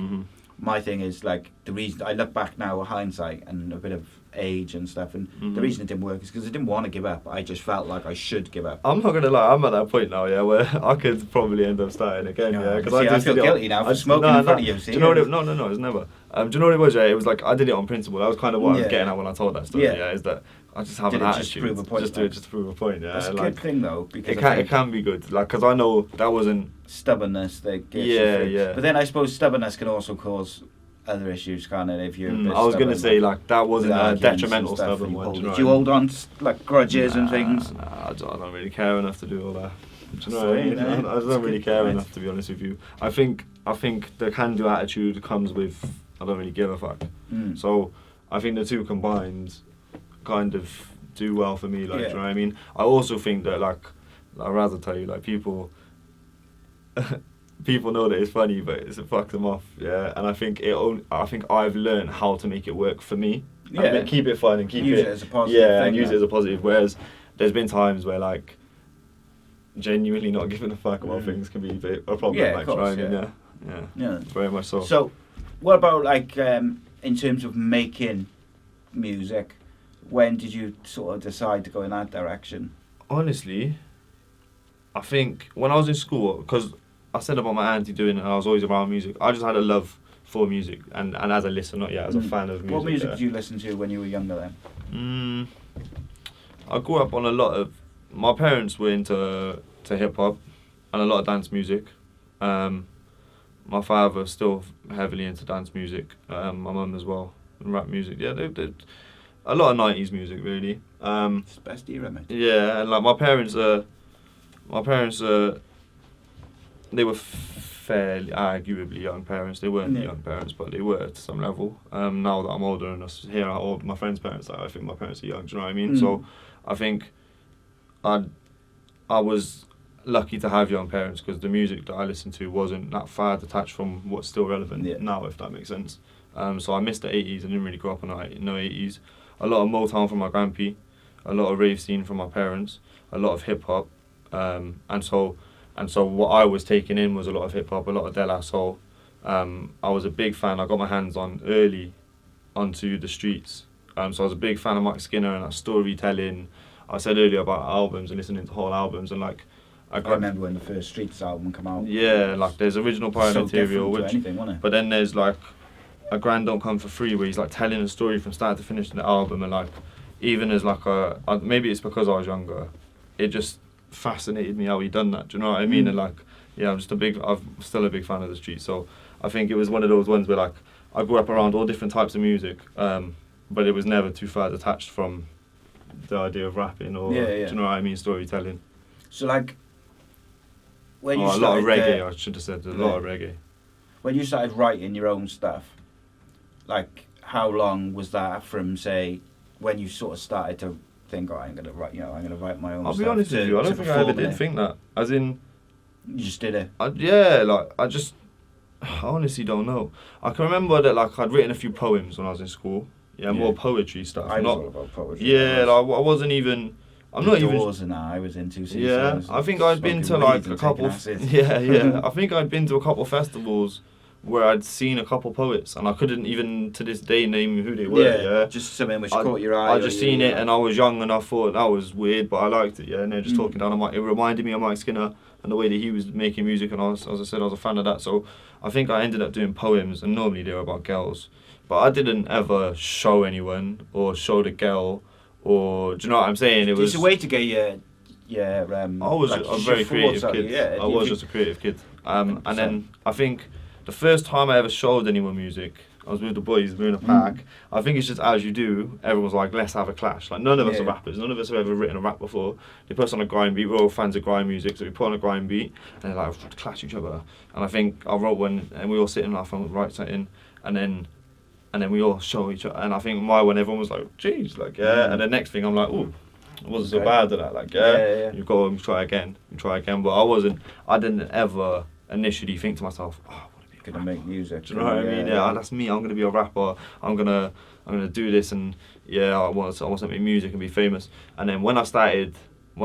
Speaker 2: my thing is like the reason I look back now with hindsight and a bit of age and stuff, and the reason it didn't work is because I didn't want to give up. I just felt like I should give up.
Speaker 3: I'm not gonna lie. I'm at that point now. Yeah, where I could probably end up starting again.
Speaker 2: No,
Speaker 3: yeah, because
Speaker 2: see, I
Speaker 3: just
Speaker 2: feel
Speaker 3: did it
Speaker 2: guilty now for smoking in front of you, see?
Speaker 3: Do you know what? No, it's never. Do you know what it was? Yeah, it was like I did it on principle. That was kind of what I was
Speaker 2: Yeah.
Speaker 3: getting at when I told that story.
Speaker 2: Yeah.
Speaker 3: Yeah, is that I just have
Speaker 2: Did
Speaker 3: an
Speaker 2: it
Speaker 3: attitude.
Speaker 2: just to prove a point,
Speaker 3: Just do
Speaker 2: like?
Speaker 3: it just to prove a point. Yeah,
Speaker 2: That's a
Speaker 3: like
Speaker 2: good thing though, because
Speaker 3: it can be good. Like because I know that wasn't.
Speaker 2: stubbornness that gets you
Speaker 3: Yeah,
Speaker 2: through.
Speaker 3: yeah.
Speaker 2: But then I suppose stubbornness can also cause other issues, can't it? If you're a bit
Speaker 3: I was gonna
Speaker 2: stubborn,
Speaker 3: say like that wasn't
Speaker 2: with
Speaker 3: a
Speaker 2: arguments and
Speaker 3: detrimental
Speaker 2: stuff,
Speaker 3: stubborn
Speaker 2: and
Speaker 3: one. Do you know
Speaker 2: do
Speaker 3: what
Speaker 2: you
Speaker 3: I mean?
Speaker 2: hold on to like grudges and
Speaker 3: Nah,
Speaker 2: things?
Speaker 3: Nah, I don't really care enough to do all that. Do you know
Speaker 2: So,
Speaker 3: what I mean?
Speaker 2: yeah,
Speaker 3: I
Speaker 2: that's
Speaker 3: don't really
Speaker 2: good,
Speaker 3: care
Speaker 2: right?
Speaker 3: enough, to be honest with you. I think the can-do attitude comes with I don't really give a fuck. So I think the two combined kind of do well for me. Like, do you know what I mean? I also think that like I'd rather tell you like people. People know that it's funny, but it fucks them off. Yeah, and I think I've learned how to make it work for me.
Speaker 2: Yeah.
Speaker 3: And keep it fun and keep
Speaker 2: Use
Speaker 3: it
Speaker 2: it as a positive
Speaker 3: Yeah,
Speaker 2: thing,
Speaker 3: and use
Speaker 2: like.
Speaker 3: it as a positive. Whereas there's been times where like genuinely not giving a fuck about things can be a bit a problem.
Speaker 2: Yeah,
Speaker 3: like,
Speaker 2: of
Speaker 3: do you know what
Speaker 2: course,
Speaker 3: I mean?
Speaker 2: yeah.
Speaker 3: Yeah, very much so.
Speaker 2: So, what about like in terms of making music? When did you sort of decide to go in that direction?
Speaker 3: Honestly, I think when I was in school, because I said about my auntie doing it, and I was always around music. I just had a love for music, and as a listener, not yet as a fan of music.
Speaker 2: What music did you listen to when you were younger then?
Speaker 3: I grew up on a lot of. My parents were into hip hop and a lot of dance music. My father was still heavily into dance music. My mum as well, and rap music. Yeah, they a lot of 90s music really.
Speaker 2: It's the best era, mate.
Speaker 3: Yeah, and like my parents, they were fairly, arguably young parents. They weren't young parents, but they were to some level. Now that I'm older and I hear how old my friends' parents are, I think my parents are young. Do you know what I mean? So, I think I was lucky to have young parents because the music that I listened to wasn't that far detached from what's still relevant now, if that makes sense. So I missed the 80s. I didn't really grow up in the 80s. A lot of Motown from my grandpa, a lot of rave scene from my parents, a lot of hip hop, and so what I was taking in was a lot of hip hop, a lot of De La Soul. I was a big fan. I got my hands on early onto the streets. So I was a big fan of Mike Skinner and that storytelling. I said earlier about albums and listening to whole albums and like.
Speaker 2: I remember when the first Streets album came out.
Speaker 3: Yeah, like there's original prior
Speaker 2: so
Speaker 3: material,
Speaker 2: different to
Speaker 3: which,
Speaker 2: anything, wasn't it?
Speaker 3: but then there's like A Grand Don't Come for Free, where he's like telling a story from start to finish in the album, and like even as like maybe it's because I was younger, it just fascinated me how he done that. Do you know what I mean? And like yeah, I'm still a big fan of the Streets. So I think it was one of those ones where like I grew up around all different types of music, but it was never too far detached from the idea of rapping or do you know what I mean, storytelling.
Speaker 2: So like. When you
Speaker 3: a lot of
Speaker 2: started,
Speaker 3: reggae, I should have said a lot of reggae.
Speaker 2: When you started writing your own stuff, like how long was that from say when you sort of started to think, oh, I'm going to write my own
Speaker 3: I'll
Speaker 2: stuff?
Speaker 3: be honest with you, I don't think I ever did think that. As in,
Speaker 2: you just did it.
Speaker 3: I honestly don't know. I can remember that like I'd written a few poems when I was in school. Yeah, more poetry stuff.
Speaker 2: I was all about poetry.
Speaker 3: Yeah, I wasn't even. I'm not even.
Speaker 2: Doors and I was into.
Speaker 3: Yeah, I think I'd been to like a couple. Yeah. I think I'd been to a couple festivals where I'd seen a couple poets, and I couldn't even to this day name who they were. Yeah,
Speaker 2: just something which caught your eye.
Speaker 3: I just seen it, and I was young, and I thought that was weird, but I liked it. Yeah, and they're just talking down on Mike. It reminded me of Mike Skinner and the way that he was making music, and as I said, I was a fan of that. So I think I ended up doing poems, and normally they were about girls, but I didn't ever show anyone or show the girl, or do you know what I'm saying? It was
Speaker 2: a way to get your
Speaker 3: I was a very creative kid.
Speaker 2: Yeah,
Speaker 3: I was just a creative kid. And then I think the first time I ever showed anyone music, I was with the boys, we were in a park. I think it's just as you do, everyone's like, let's have a clash. Like, none of us are rappers, none of us have ever written a rap before. They put us on a grind beat, we're all fans of grind music, so we put on a grind beat, and they're like, clash each other. And I think I wrote one, and we all sit in our phone, write something, and then we all show each other. And I think my one, everyone was like, geez, like, yeah. And the next thing, I'm like, ooh, it wasn't so bad at that, like, you go and try again, but I didn't ever initially think to myself, oh,
Speaker 2: gonna make music.
Speaker 3: Do you know what I mean? Yeah, that's me. I'm gonna be a rapper. I'm gonna do this, and I want to make music and be famous. And then when I started, and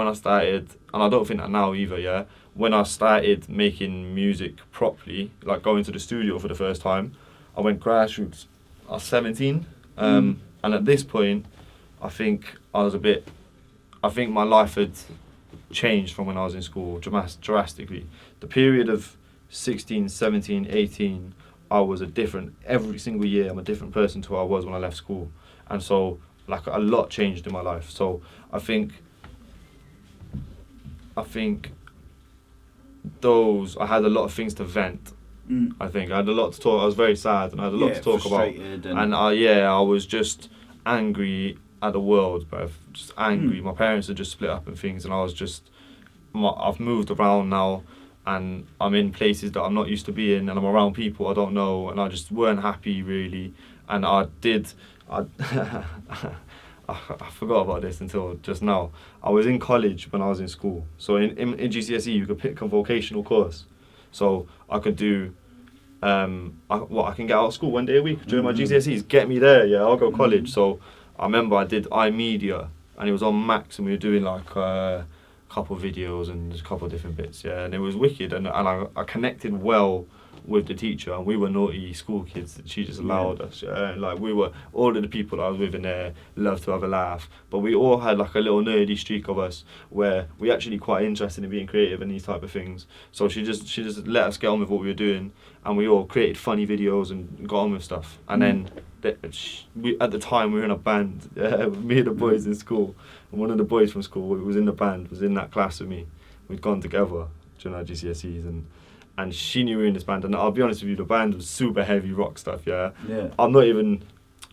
Speaker 3: I don't think that now either. Yeah, when I started making music properly, like going to the studio for the first time, I went grassroots. I was 17, and at this point, I think my life had changed from when I was in school drastically. The period of 16, 17, 18, I was every single year I'm a different person to who I was when I left school. And so like a lot changed in my life. So I think I had a lot of things to vent. I think I had a lot to talk. I was very sad, and I had a lot to talk about. And I was just angry at the world, but just angry. My parents had just split up and things, and I was just, I've moved around now, and I'm in places that I'm not used to being, and I'm around people I don't know, and I just weren't happy really. And I forgot about this until just now. I was in college when I was in school. So in GCSE you could pick a vocational course. So I could do, I can get out of school one day a week during my GCSEs, get me there, I'll go college. So I remember I did iMedia, and it was on Max, and we were doing like a couple of videos and a couple of different bits, and it was wicked, and I connected well with the teacher, and we were naughty school kids. She just allowed us, like we were, all of the people that I was with in there loved to have a laugh, but we all had like a little nerdy streak of us where we actually quite interested in being creative and these type of things. So she just let us get on with what we were doing, and we all created funny videos and got on with stuff. And then at the time we were in a band, me and the boys in school, and one of the boys from school who was in the band was in that class with me. We'd gone together during our GCSEs, and she knew we were in this band, and I'll be honest with you, the band was super heavy rock stuff, I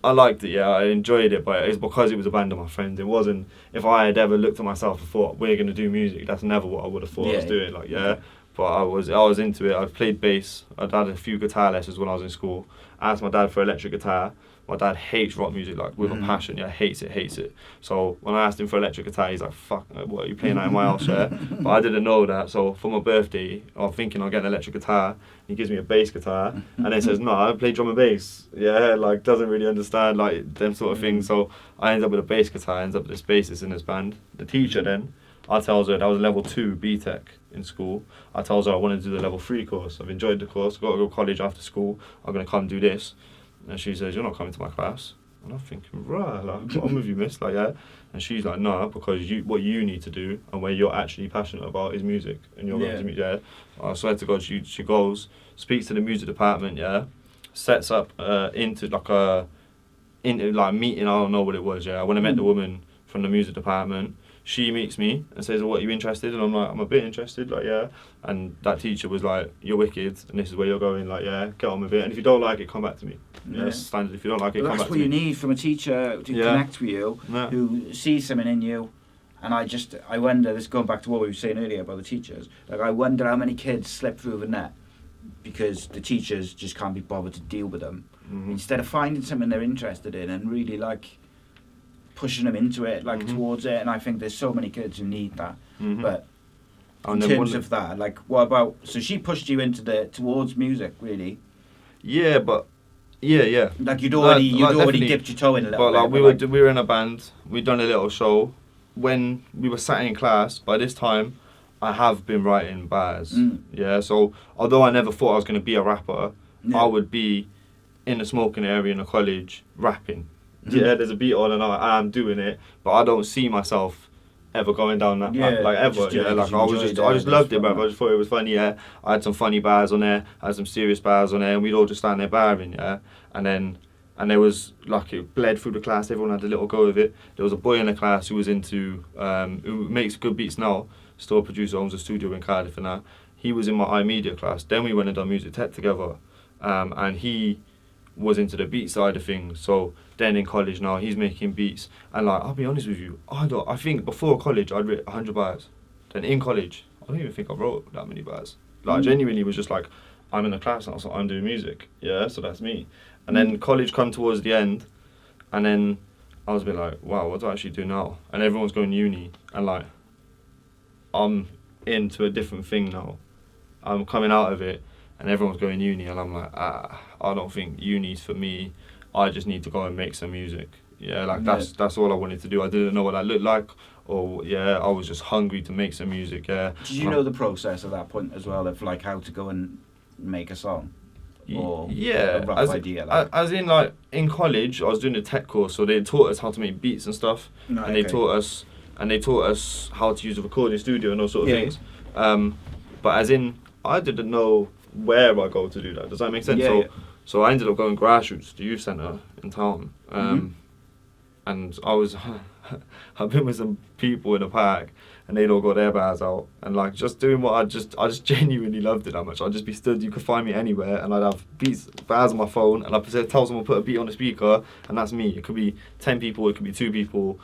Speaker 3: liked it, I enjoyed it, but it's because it was a band of my friends. It wasn't, if I had ever looked at myself and thought, we're going to do music, that's never what I would have thought I was doing, but I was into it. I played bass, I'd had a few guitar lessons when I was in school. I asked my dad for electric guitar. My dad hates rock music, like with a passion, hates it. So when I asked him for electric guitar, he's like, fuck, what are you playing that in my house, But I didn't know that, so for my birthday, I'm thinking I'll get an electric guitar. He gives me a bass guitar, and then says, no, I play drum and bass. Like doesn't really understand like them sort of things. So I end up with a bass guitar, ends up with this bassist in this band. The teacher then, I tells her, that was level 2 BTEC in school. I tells her I wanted to do the level 3 course. I've enjoyed the course, got to go to college after school, I'm going to come do this. And she says, you're not coming to my class. And I'm thinking, right, like, I'm with you, miss, like, And she's like, no, because what you need to do and where you're actually passionate about is music. And you're going to music, I swear to God, she goes, speaks to the music department, sets up into a meeting, I don't know what it was, When I met the woman from the music department, she meets me and says, what, are you interested? And I'm like, I'm a bit interested, like, And that teacher was like, you're wicked, and this is where you're going, like, get on with it. And if you don't like it, come back to me. That's standard. If you don't like it, come back to me. That's what
Speaker 2: you need from a teacher to connect with you, who sees something in you. And I wonder, this going back to what we were saying earlier about the teachers, like, I wonder how many kids slip through the net because the teachers just can't be bothered to deal with them. Instead of finding something they're interested in and really, like, pushing them into it, like towards it. And I think there's so many kids who need that. But in
Speaker 3: then
Speaker 2: terms of that, like, what about? So she pushed you into towards music, really.
Speaker 3: Yeah, but yeah.
Speaker 2: Like you'd already
Speaker 3: definitely.
Speaker 2: dipped your toe in a little
Speaker 3: But
Speaker 2: bit.
Speaker 3: like we were in a band. We'd done a little show. When we were sat in class, by this time, I have been writing bars. Yeah. So although I never thought I was going to be a rapper, I would be in the smoking area in a college rapping. Yeah. There's a beat on and I'm doing it, but I don't see myself ever going down that path, like ever. Yeah. Like I just loved it, bro. I just thought it was funny. Yeah. I had some funny bars on there. I had some serious bars on there, and we'd all just stand there barring. Yeah. And there was, like, it bled through the class, everyone had a little go of it. There was a boy in the class who was who makes good beats now, still a producer, owns a studio in Cardiff and that. He was in my iMedia class, then we went and done music tech together. And he was into the beat side of things, so then in college now, he's making beats. And like, I'll be honest with you, I think before college, I'd written 100 bars. Then in college, I don't even think I wrote that many bars. Like, genuinely was just like, I'm in the class now, so I'm doing music. Yeah, so that's me. And then college come towards the end, and then I was a bit like, wow, what do I actually do now? And everyone's going uni, and like, I'm into a different thing now. I'm coming out of it, and everyone's going uni, and I'm like, I don't think uni's for me. I just need to go and make some music. Yeah, like that's all I wanted to do. I didn't know what that looked like, or I was just hungry to make some music. Yeah.
Speaker 2: Did you know the process at that point as well of like how to go and make a song? Or a rough idea, like.
Speaker 3: As in, like, in college, I was doing a tech course, so they taught us how to make beats and stuff, they taught us how to use a recording studio and those sort of things. But as in, I didn't know where I go to do that. Does that make sense? So I ended up going grassroots to youth centre in town, and I've been with some people in a park, and they'd all got their bars out, and like just doing what I just genuinely loved it that much. I'd just be stood, you could find me anywhere, and I'd have bars on my phone, and I'd tell someone to put a beat on the speaker, and that's me. It could be 10 people, it could be 2 people.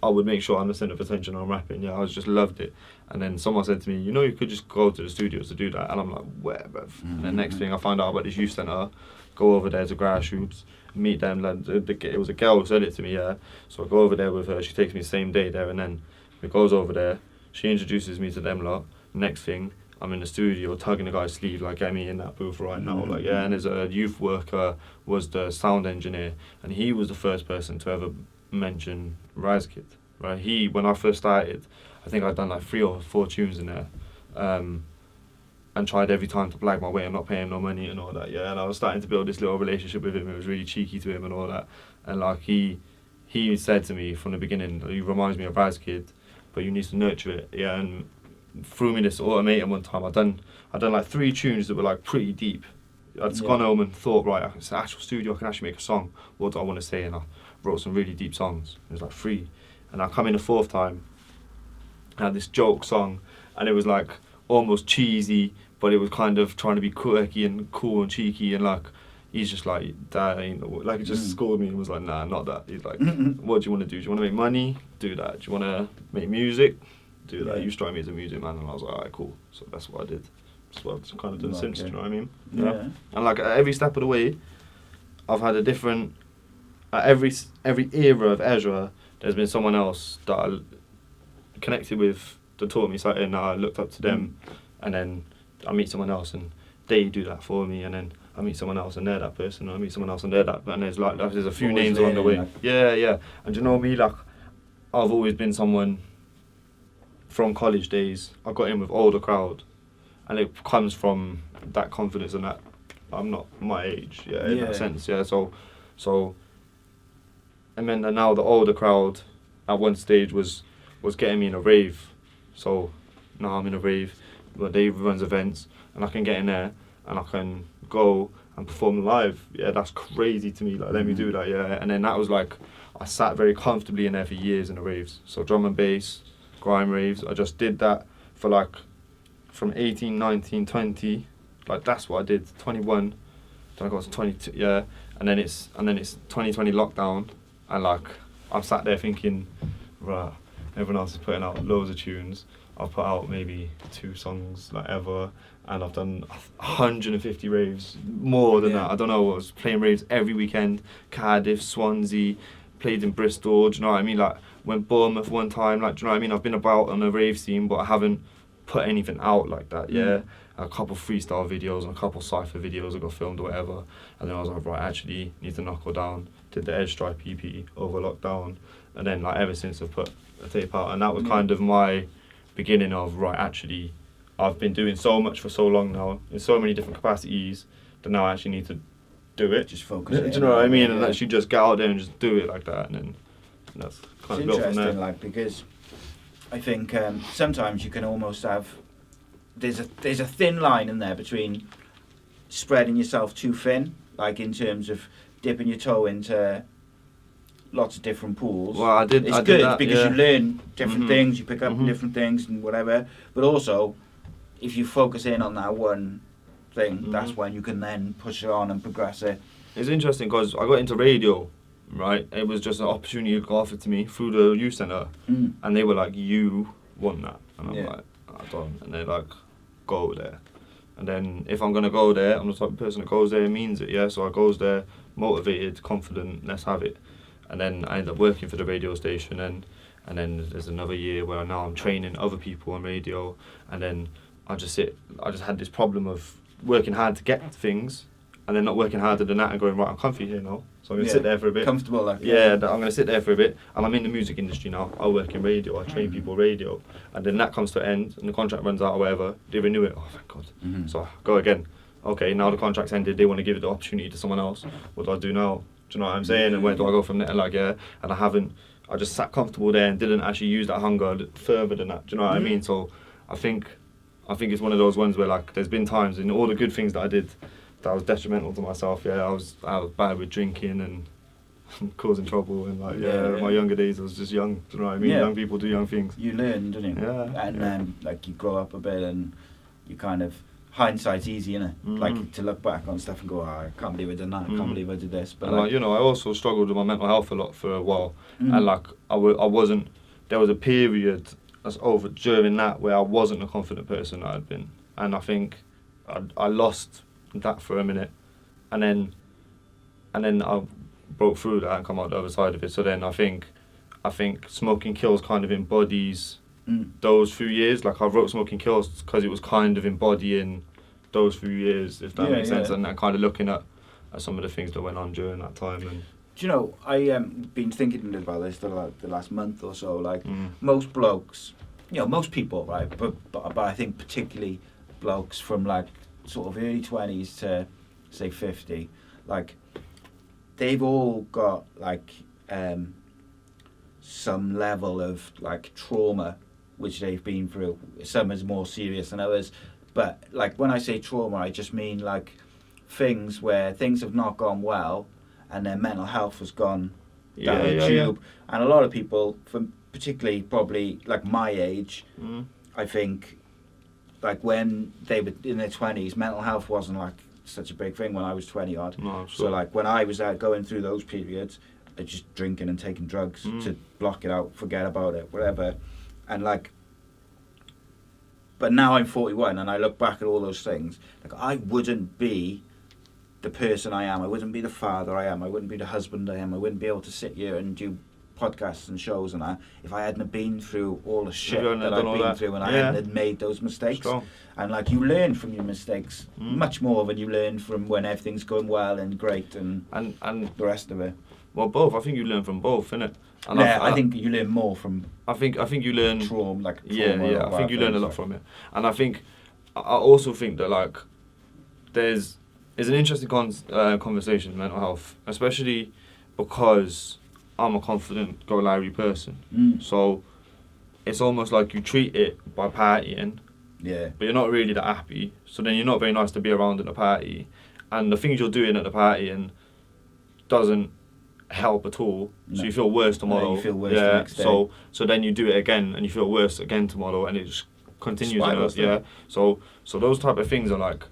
Speaker 3: I would make sure I'm the centre of attention when I'm rapping. Yeah, I just loved it. And then someone said to me, you could just go to the studios to do that. And I'm like, where, bruv? And the next thing I found out about this youth centre, go over there to grassroots, meet them. It was a girl who said it to me, yeah. So I go over there with her. She takes me the same day there and then. It goes over there. She introduces me to them lot. Next thing, I'm in the studio tugging the guy's sleeve, like, get me in that booth right now. Like, yeah, and there's a youth worker, was the sound engineer. And he was the first person to ever mention Razkid, right? When I first started, I think I'd done like 3 or 4 tunes in there, and tried every time to blag my way and not pay him no money and all that, yeah. And I was starting to build this little relationship with him. It was really cheeky to him and all that. And like he said to me from the beginning, he reminds me of Razkid, but you need to nurture it, yeah. And threw me this automaton one time. I'd done like 3 tunes that were like pretty deep. I'd gone home and thought, right, it's an actual studio, I can actually make a song. What do I want to say? And I wrote some really deep songs. It was like 3. And I come in the 4th time, I had this joke song, and it was like almost cheesy, but it was kind of trying to be quirky and cool and cheeky, and like, he's just like, that ain't the way. Like, he just scored me and was like, nah, not that. He's like, what do you want to do? Do you want to make money? Do that. Do you want to make music? Do that. You strike me as a music man. And I was like, alright, cool. So that's what I did. That's what I've kind of done since, do you know what I mean? Yeah. And like, at every step of the way, I've had a different, at every era of Ezra, there's been someone else that I connected with that taught me something, and I looked up to them, and then I meet someone else and they do that for me, and then I meet someone else and they're that person, and I meet someone else and they're that, and there's a few names along the way. Like. Yeah. And you know me, like, I've always been someone from college days, I got in with older crowd, and it comes from that confidence and that I'm not my age, in that sense, So and then now the older crowd at one stage was getting me in a rave. So now I'm in a rave, but Dave runs events, and I can get in there and I can go and perform live. Yeah, that's crazy to me. Like, let me do that. Yeah, and then that was like, I sat very comfortably in there for years in the raves. So drum and bass, grime raves. I just did that for like from 18, 19, 20. Like, that's what I did. 21. Then I got to 22. Yeah, and then it's 2020 lockdown. And like, I'm sat there thinking, right, everyone else is putting out loads of tunes. I've put out maybe 2 songs like ever, and I've done 150 raves, more than that. I don't know, I was playing raves every weekend, Cardiff, Swansea, played in Bristol, do you know what I mean? Like, went Bournemouth one time, like, do you know what I mean? I've been about on a rave scene, but I haven't put anything out like that, A couple freestyle videos and a couple cypher videos I got filmed or whatever. And then I was like, right, actually, need to knuckle down. Did the Edge Stripe EP over lockdown. And then, like, ever since I've put a tape out. And that was kind of my beginning of, right, actually, I've been doing so much for so long now, in so many different capacities, that now I actually need to do it.
Speaker 2: Just focus.
Speaker 3: Do you know what I mean? And actually just get out there and just do it like that. And then that's kind of built from there.
Speaker 2: It's interesting, like, because I think sometimes you can almost have... There's a thin line in there between spreading yourself too thin, like in terms of dipping your toe into lots of different pools.
Speaker 3: Well, I did
Speaker 2: good
Speaker 3: that,
Speaker 2: because you learn different things, you pick up different things and whatever. But also, if you focus in on that one thing, that's when you can then push it on and progress it.
Speaker 3: It's interesting because I got into radio, right? It was just an opportunity that got offered to me through the youth centre, and they were like, "You want that?" And I'm like, "I don't." And they're like, "Go there." And then if I'm gonna go there, I'm the type of person that goes there and means it, yeah. So I goes there, motivated, confident, let's have it. And then I end up working for the radio station, and then there's another year where now I'm training other people on radio, and then I just had this problem of working hard to get things, and then not working harder than that and going, right, I'm comfy here now, so I'm going to sit there for a bit.
Speaker 2: Comfortable, like.
Speaker 3: Yeah, I'm going to sit there for a bit, and I'm in the music industry now. I work in radio, I train people radio, and then that comes to an end, and the contract runs out or whatever, they renew it, oh thank God. So I go again. Okay, now the contract's ended, they want to give the opportunity to someone else. What do I do now? Do you know what I'm saying? And where do I go from there? Like, and I just sat comfortable there and didn't actually use that hunger further than that. Do you know what I mean? So I think it's one of those ones where, like, there's been times in all the good things that I did that was detrimental to myself. Yeah, I was bad with drinking and causing trouble, and my younger days I was just young. Do you know what I mean? Young people do young things.
Speaker 2: You learn, don't you?
Speaker 3: Yeah.
Speaker 2: And then like you grow up a bit, and you kind of hindsight's easy, innit? Like to look back on stuff and go, oh, I can't believe I did that. I can't believe I did this. But
Speaker 3: and I also struggled with my mental health a lot for a while, and like I wasn't. There was a period that's over during that where I wasn't a confident person that I'd been, and I think I lost that for a minute, and then I broke through that and come out the other side of it. So then I think Smoking Kills kind of embodies those few years. Like I wrote Smoking Kills because it was kind of embodying those few years, if that makes sense, and kind of looking at some of the things that went on during that time. And
Speaker 2: do you know, I been thinking about this the last month or so. Like most blokes, most people, right? But I think particularly blokes from like sort of early 20s to say 50, like they've all got like some level of like trauma which they've been through. Some is more serious than others, but like when I say trauma, I just mean like things where things have not gone well and their mental health has gone down the tube. And a lot of people, from particularly probably like my age, I think like when they were in their 20s, mental health wasn't like such a big thing when I was 20 odd.
Speaker 3: No,
Speaker 2: so like when I was going through those periods, just drinking and taking drugs to block it out, forget about it, whatever. And like, but now I'm 41 and I look back at all those things, like I wouldn't be the person I am, I wouldn't be the father I am, I wouldn't be the husband I am, I wouldn't be able to sit here and do podcasts and shows and that if I hadn't been through all the shit that I've been through and I hadn't made those mistakes.
Speaker 3: Strong.
Speaker 2: And like you learn from your mistakes much more than you learn from when everything's going well and great and the rest of it.
Speaker 3: Well, both. I think you learn from both, innit? And
Speaker 2: I think you learn more from.
Speaker 3: I think you learn
Speaker 2: trauma. Like
Speaker 3: trauma I think you learn a lot from it, and I also think that like there's an interesting conversation in mental health, especially because I'm a confident, go-Larry person. So it's almost like you treat it by partying, but you're not really that happy. So then you're not very nice to be around at the party, and the things you're doing at the partying doesn't help at all. No. So you feel worse tomorrow.
Speaker 2: No, you feel worse the next day.
Speaker 3: So then you do it again, and you feel worse again tomorrow, and it just continues. So those type of things are like,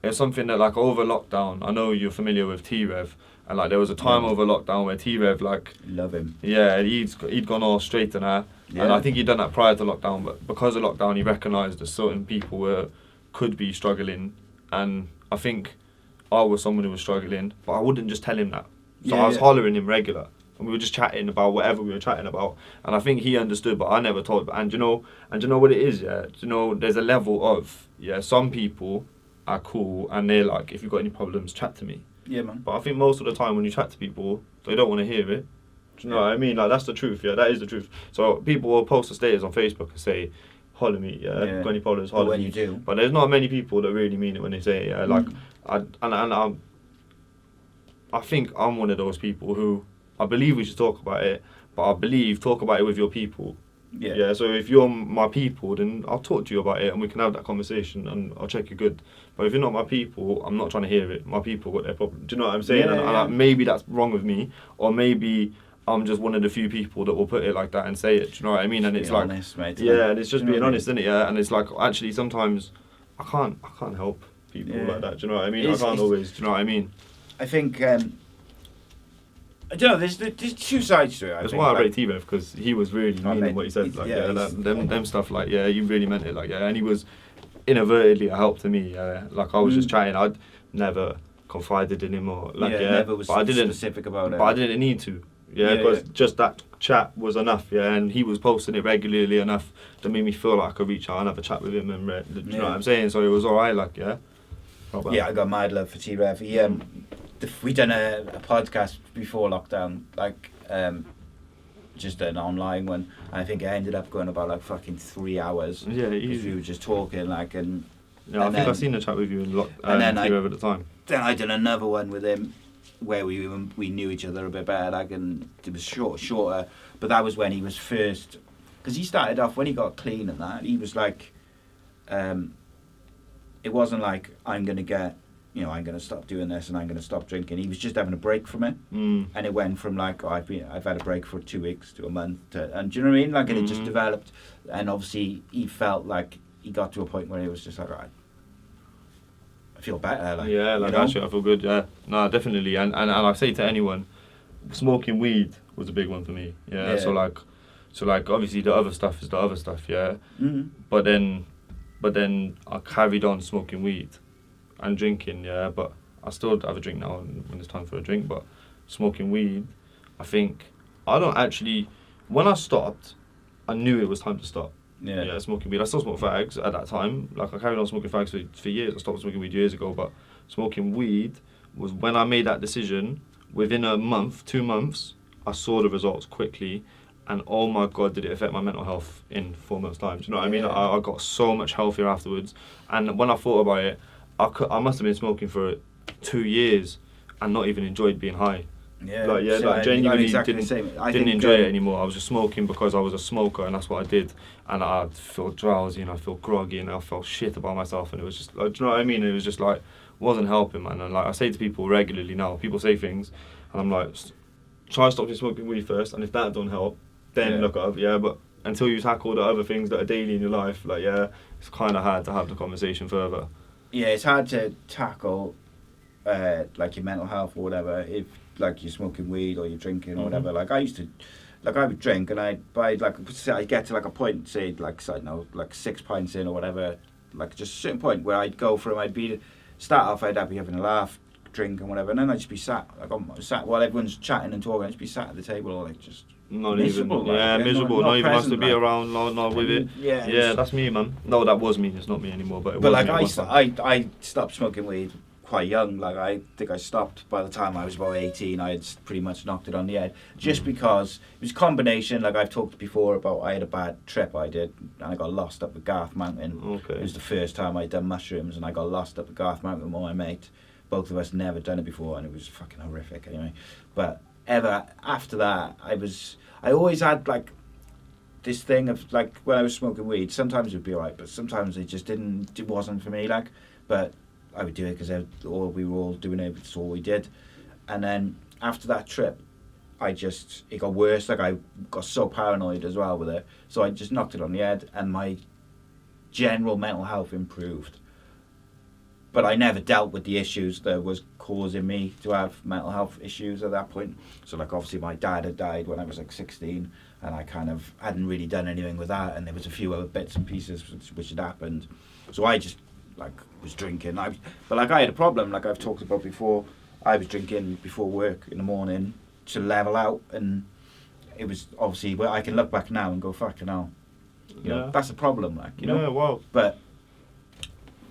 Speaker 3: it's something that like over lockdown. I know you're familiar with T-Rev. And like there was a time over lockdown where T-Rev like
Speaker 2: love him.
Speaker 3: Yeah, he'd gone all straight to that. Yeah. And I think he'd done that prior to lockdown, but because of lockdown he recognised that certain people could be struggling, and I think I was someone who was struggling, but I wouldn't just tell him that. So I was hollering him regular. and we were just chatting about whatever we were chatting about. And I think he understood, but I never told. And you know what it is, yeah. You know, there's a level of some people are cool and they're like, if you've got any problems, chat to me.
Speaker 2: Yeah, man.
Speaker 3: But I think most of the time when you chat to people, they don't want to hear it. Do you know what I mean? Like, that's the truth, yeah, that is the truth. So people will post a status on Facebook and say, holler me, got any problems, holler me.
Speaker 2: When you do.
Speaker 3: But there's not many people that really mean it when they say it, like, I think I'm one of those people who, I believe we should talk about it, but I believe talk about it with your people. Yeah, so if you're my people, then I'll talk to you about it and we can have that conversation and I'll check you're good. But if you're not my people, I'm not trying to hear it. My people got their problem. Do you know what I'm saying? And maybe that's wrong with me, or maybe I'm just one of the few people that will put it like that and say it. Do you know what I mean? And it's like,
Speaker 2: honest, mate,
Speaker 3: and it's just being honest, isn't it? Yeah, and it's like, actually sometimes I can't help people like that. Do you know what I mean? I can't always. Do you know what I mean?
Speaker 2: I think. I don't know. There's two sides to it.
Speaker 3: That's why I rate T-Bev, because he was really meaning what he said. Like, them stuff. Like, you really meant it. Like, and he was inadvertently a help to me. Like, I was just chatting. I'd never confided in him or like,
Speaker 2: never was specific about it.
Speaker 3: But I didn't need to. Because just that chat was enough. And he was posting it regularly enough to make me feel like I could reach out and have a chat with him. And do you know what I'm saying? So it was alright. Like, I got mad love for T-Bev. We done a podcast before lockdown, like just an online one. And I think it ended up going about like fucking 3 hours. Yeah, easy. We were just talking like and. Yeah, I think I've seen a chat with you in over the time.
Speaker 2: Then I did another one with him where we knew each other a bit better, like, and it was shorter. But that was when he was first, because he started off when he got clean and that. He was like, it wasn't like I'm gonna stop doing this and I'm gonna stop drinking. He was just having a break from it, and it went from like, I've had a break for 2 weeks to a month, and do you know what I mean? Like, and it just developed, and obviously he felt like he got to a point where he was just like, right, I feel better. Like,
Speaker 3: actually I feel good. Yeah, no, definitely. And I say to anyone, smoking weed was a big one for me. Yeah. So like obviously the other stuff is the other stuff. Yeah. Mm-hmm. But then I carried on smoking weed and drinking. Yeah. But I still have a drink now when it's time for a drink. But smoking weed, I think when I stopped, I knew it was time to stop. Yeah, smoking weed. I still smoked fags at that time. Like, I carried on smoking fags for years. I stopped smoking weed years ago, but smoking weed was when I made that decision. Within a month, 2 months, I saw the results quickly, and oh my god, did it affect my mental health in 4 months' time. Do you know what I mean? I got so much healthier afterwards. And when I thought about it, I must have been smoking for 2 years and not even enjoyed being high. Genuinely didn't enjoy it anymore. I was just smoking because I was a smoker and that's what I did, and I'd feel drowsy and I feel groggy and I felt shit about myself, and it was just like, do you know what I mean? It was just like, wasn't helping, man. And like I say to people regularly now, people say things and I'm like, try stopping smoking weed first, and if that don't help, then look at other, but until you tackle the other things that are daily in your life, like it's kind of hard to have the conversation further.
Speaker 2: Yeah, it's hard to tackle like your mental health or whatever if like you're smoking weed or you're drinking or whatever. Like I used to, like I would drink and I'd get to like a point, say like, I don't know, like 6 pints in or whatever, like just a certain point where I'd go from, I'd be having a laugh, drink and whatever, and then I'd just be sat while everyone's chatting and talking. I'd just be sat at the table or like just
Speaker 3: not
Speaker 2: miserable,
Speaker 3: even miserable, not even has to be around, not with it. Yeah, that's me, man. No, that was me. It's not me anymore, but was
Speaker 2: like I stopped smoking weed quite young. Like I think I stopped by the time I was about 18. I had pretty much knocked it on the head, just because it was a combination. Like I've talked before about, I had a bad trip I did, and I got lost up at Garth Mountain. It was the first time I'd done mushrooms, and I got lost up at Garth Mountain with my mate. Both of us never done it before, and it was fucking horrific anyway. But after that, I always had like this thing of like, when I was smoking weed, sometimes it would be alright, but sometimes it wasn't for me. Like, but I would do it because we were all doing it. It's all we did. And then after that trip, it got worse. Like I got so paranoid as well with it. So I just knocked it on the head, and my general mental health improved. But I never dealt with the issues that was causing me to have mental health issues at that point. So like obviously my dad had died when I was like 16, and I kind of hadn't really done anything with that. And there was a few other bits and pieces which had happened. So I just like was drinking. But like I had a problem, like I've talked about before. I was drinking before work in the morning, to level out, and it was obviously, well, I can look back now and go, fucking hell, you know, that's a problem, like, you know.
Speaker 3: Yeah, wow.
Speaker 2: But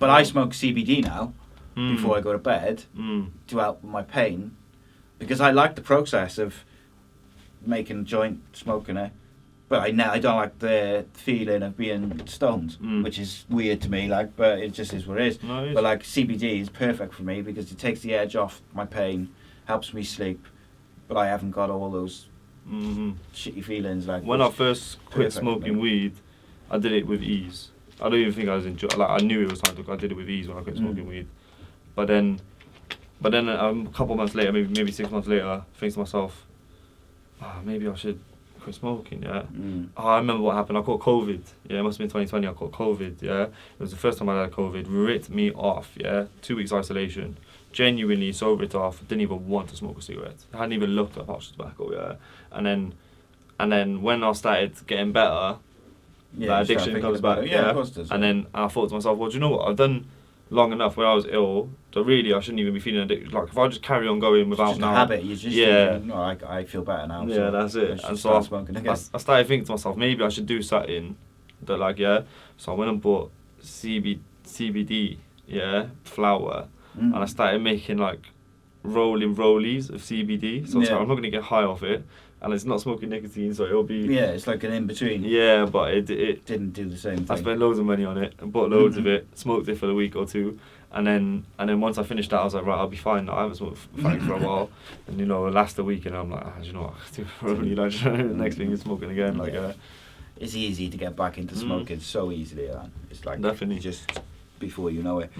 Speaker 2: I smoke CBD now before I go to bed to help with my pain, because I like the process of making a joint, smoking it. But I don't like the feeling of being stoned, which is weird to me, like, but it just is what it is.
Speaker 3: No, it is.
Speaker 2: But like CBD is perfect for me because it takes the edge off my pain, helps me sleep, but I haven't got all those shitty feelings. Like
Speaker 3: when I first quit smoking weed, I did it with ease. I don't even think I was enjoying. Like I knew it was time to. I did it with ease when I quit smoking weed, but then a couple of months later, maybe 6 months later, I think to myself, maybe I should quit smoking, yeah. I remember what happened. I caught COVID. Yeah, it must have been 2020. I caught COVID. Yeah, it was the first time I had COVID. Ripped me off. Yeah, 2 weeks isolation. Genuinely sobered off. Didn't even want to smoke a cigarette. I hadn't even looked at pouch tobacco. Yeah, and then when I started getting better, that addiction comes back.
Speaker 2: Yeah, of course it does.
Speaker 3: And then I thought to myself, well, do you know what? I've done long enough when I was ill, so really I shouldn't even be feeling addicted. Like if I just carry on going without
Speaker 2: it's just
Speaker 3: now,
Speaker 2: a habit. You just thinking, no, I feel better now.
Speaker 3: Yeah,
Speaker 2: so
Speaker 3: that's it.
Speaker 2: I
Speaker 3: And so I started thinking to myself, maybe I should do something that like So I went and bought CBD, flour, and I started making like rollies of CBD. So I was like, I'm not gonna get high off it, and it's not smoking nicotine, so it'll be
Speaker 2: it's like an in between.
Speaker 3: Yeah, but it
Speaker 2: didn't do the same thing.
Speaker 3: I spent loads of money on it and bought loads of it, smoked it for a week or two, and then once I finished that, I was like, right, I'll be fine. I haven't smoked for a while, and it lasts a week, and I'm like, you know what, I do rollie. Like the next thing is smoking again. Like
Speaker 2: it's easy to get back into smoking so easily. It's like
Speaker 3: definitely
Speaker 2: just before you know it.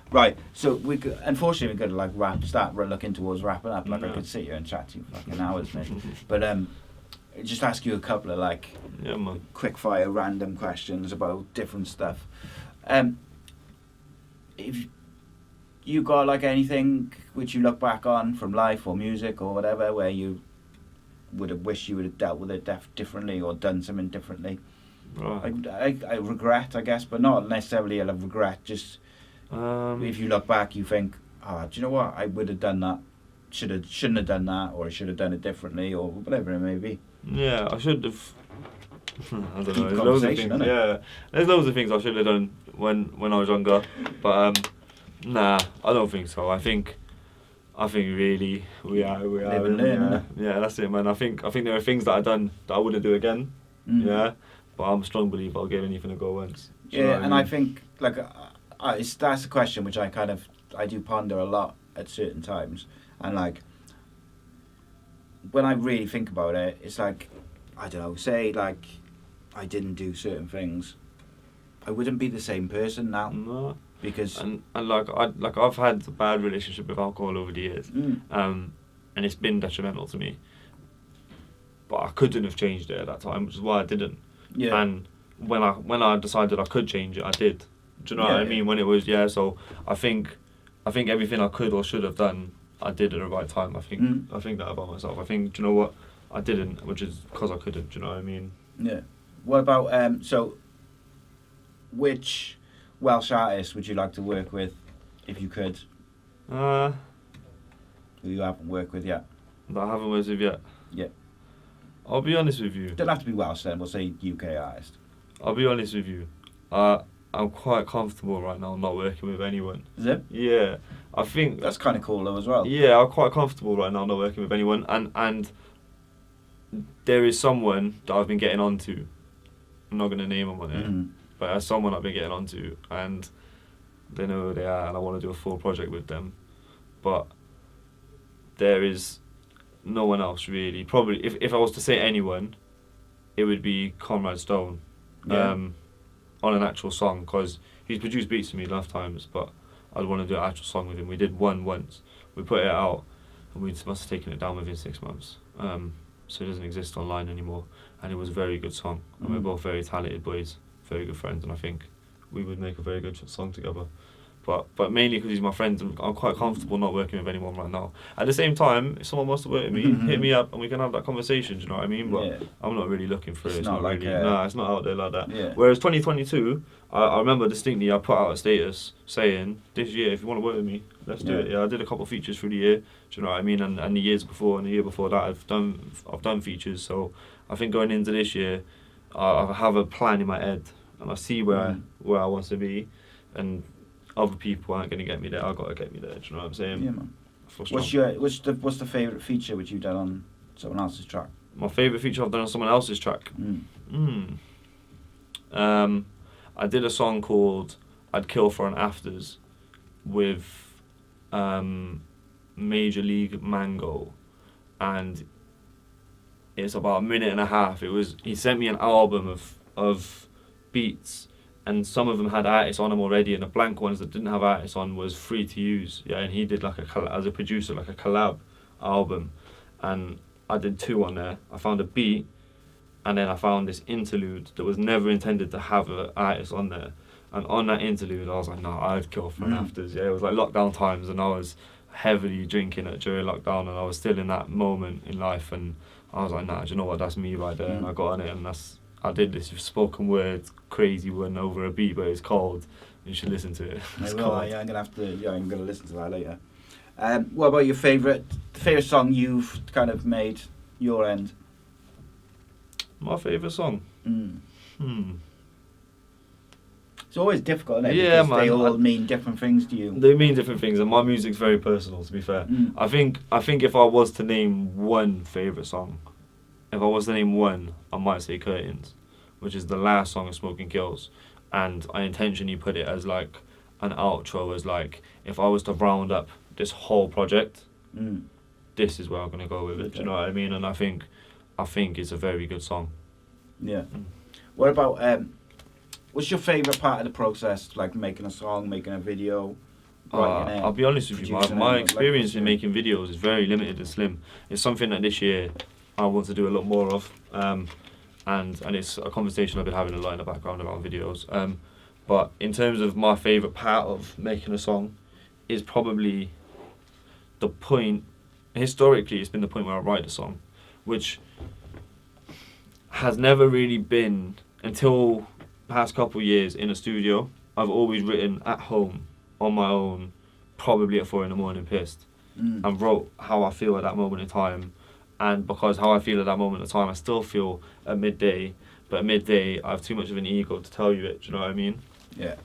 Speaker 2: Right, so unfortunately we're going to start looking towards wrapping up. Like I could sit here and chat to you for fucking hours, mate. But just ask you a couple of quick fire random questions about different stuff. If you got anything which you look back on from life or music or whatever where you would have wished you would have dealt with it differently or done something differently?
Speaker 3: Right.
Speaker 2: I regret, I guess, but not necessarily a regret. Just if you look back, you think, do you know what? I would have done that. Shouldn't have done that, or I should have done it differently, or whatever it may be.
Speaker 3: Yeah, I should have. I don't know.
Speaker 2: There's loads of things.
Speaker 3: There's loads of things I should have done when I was younger, but nah, I don't think so. I think really we are.
Speaker 2: Live and learn,
Speaker 3: yeah, that's it, man. I think there are things that I've done that I wouldn't do again. Yeah. But I'm a strong believer I'll give anything a go once.
Speaker 2: I think that's a question which I do ponder a lot at certain times, and when I really think about it, it's I don't know, say I didn't do certain things, I wouldn't be the same person now.
Speaker 3: No.
Speaker 2: Because
Speaker 3: I've had a bad relationship with alcohol over the years, and it's been detrimental to me. But I couldn't have changed it at that time, which is why I didn't. Yeah. And when I decided I could change it, I did. Do you know what I mean? When it was so I think everything I could or should have done, I did at the right time. I think that about myself. I think, do you know what, I didn't, which is because I couldn't. Do you know what I mean?
Speaker 2: Yeah. What about which Welsh artist would you like to work with, if you could? Who you haven't worked with yet?
Speaker 3: That I haven't worked with yet?
Speaker 2: Yeah.
Speaker 3: I'll be honest with you.
Speaker 2: Don't have to be Welsh then, we'll say UK artist.
Speaker 3: I'll be honest with you. I'm quite comfortable right now not working with anyone.
Speaker 2: Is it?
Speaker 3: Yeah. I think...
Speaker 2: That's kind of cool though as well.
Speaker 3: Yeah, I'm quite comfortable right now not working with anyone. And there is someone that I've been getting onto. I'm not going to name them on it. But there's someone I've been getting onto, and they know who they are, and I want to do a full project with them. But there is no one else really. Probably, if I was to say anyone, it would be Conrad Stone, on an actual song, because he's produced beats for me enough times, but I'd want to do an actual song with him. We did one once. We put it out, and we must have taken it down within 6 months. So it doesn't exist online anymore, and it was a very good song. And we're both very talented boys, very good friends, and I think we would make a very good song together. but mainly because he's my friend, and I'm quite comfortable not working with anyone right now. At the same time, if someone wants to work with me, hit me up and we can have that conversation. Do you know what I mean? But I'm not really looking for it. It's not like really. Nah, it's not out there like that.
Speaker 2: Yeah.
Speaker 3: Whereas 2022, I remember distinctly, I put out a status saying, this year, if you want to work with me, let's do it. Yeah, I did a couple of features through the year. Do you know what I mean? And the years before and the year before that, I've done features. So I think going into this year, I have a plan in my head, and I see where I want to be, and other people aren't going to get me there. I've got to get me there. Do you know what I'm saying?
Speaker 2: Yeah, man. What's the favourite feature which you've done on someone else's track?
Speaker 3: My favourite feature I've done on someone else's track? I did a song called I'd Kill for an Afters with Major League Mango, and it's about a minute and a half. He sent me an album of beats, and some of them had artists on them already, and the blank ones that didn't have artists on was free to use. Yeah, and he did like as a producer, like a collab album, and I did 2 on there. I found a beat, and then I found this interlude that was never intended to have an artist on there. And on that interlude, I was like, no, I'd kill for an afters. Yeah, it was like lockdown times, and I was heavily drinking it during lockdown, and I was still in that moment in life, and I was like, nah, do you know what? That's me right there, and I got on it, and I did this spoken word crazy one over a beat, but it's called. You should listen to it.
Speaker 2: I'm gonna listen to that later. What about your favourite song you've kind of made your end?
Speaker 3: My favourite song?
Speaker 2: It's always difficult, isn't it?
Speaker 3: Yeah,
Speaker 2: because they all mean different things to you.
Speaker 3: They mean different things, and my music's very personal, to be fair. I think if I was to name one favourite song, if I was to name one, I might say Curtains, which is the last song of Smoking Kills. And I intentionally put it as like an outro, as like, if I was to round up this whole project, this is where I'm going to go with it. Okay. Do you know what I mean? And I think it's a very good song. Yeah.
Speaker 2: What about, what's your favourite part of the process, like making a song, making a video?
Speaker 3: I'll be honest with you, my experience in making videos is very limited and slim. It's something that this year I want to do a lot more of, and it's a conversation I've been having a lot in the background about videos. But in terms of my favourite part of making a song, is probably the point. Historically, it's been the point where I write the song, which has never really been until past couple of years in a studio. I've always written at home on my own, probably at 4 a.m, pissed, and wrote how I feel at that moment in time. And because how I feel at that moment in time, I still feel at midday, but at midday I have too much of an ego to tell you it. Do you know what I mean?
Speaker 2: Yeah.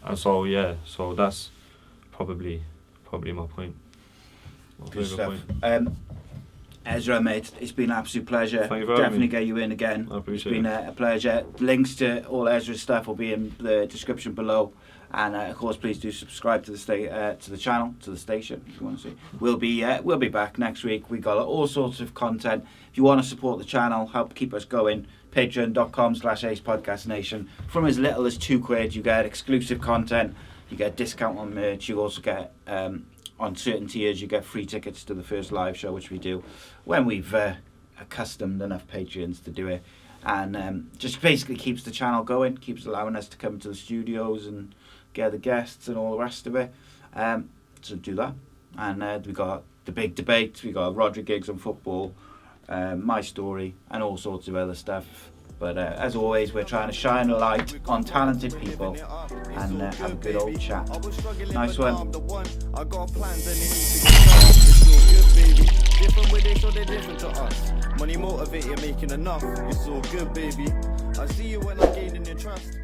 Speaker 3: And so so that's probably my point.
Speaker 2: Good stuff. Ezra, mate, it's been an absolute pleasure.
Speaker 3: Thank you for having me.
Speaker 2: Definitely get you in again.
Speaker 3: I appreciate it.
Speaker 2: It's been a pleasure. Links to all Ezra's stuff will be in the description below. And of course, please do subscribe to the channel, to the station, if you want to see. We'll be back next week. We got all sorts of content. If you want to support the channel, help keep us going, patreon.com/ACEPodcastNation. From as little as £2, you get exclusive content. You get a discount on merch. You also get on certain tiers, you get free tickets to the first live show, which we do when we've accustomed enough patrons to do it. And just basically keeps the channel going, keeps allowing us to come to the studios and get the guests and all the rest of it. So do that. And we got the big debate, we got Rodri gigs on football, my story, and all sorts of other stuff. But as always, we're trying to shine a light on talented people and have a good old chat. Nice one.
Speaker 1: I got plans and they need to get done. It's all good, baby. Different with it, so they're different to us. Money motivate, you're making enough. It's all good, baby. I see you when I'm gaining your trust.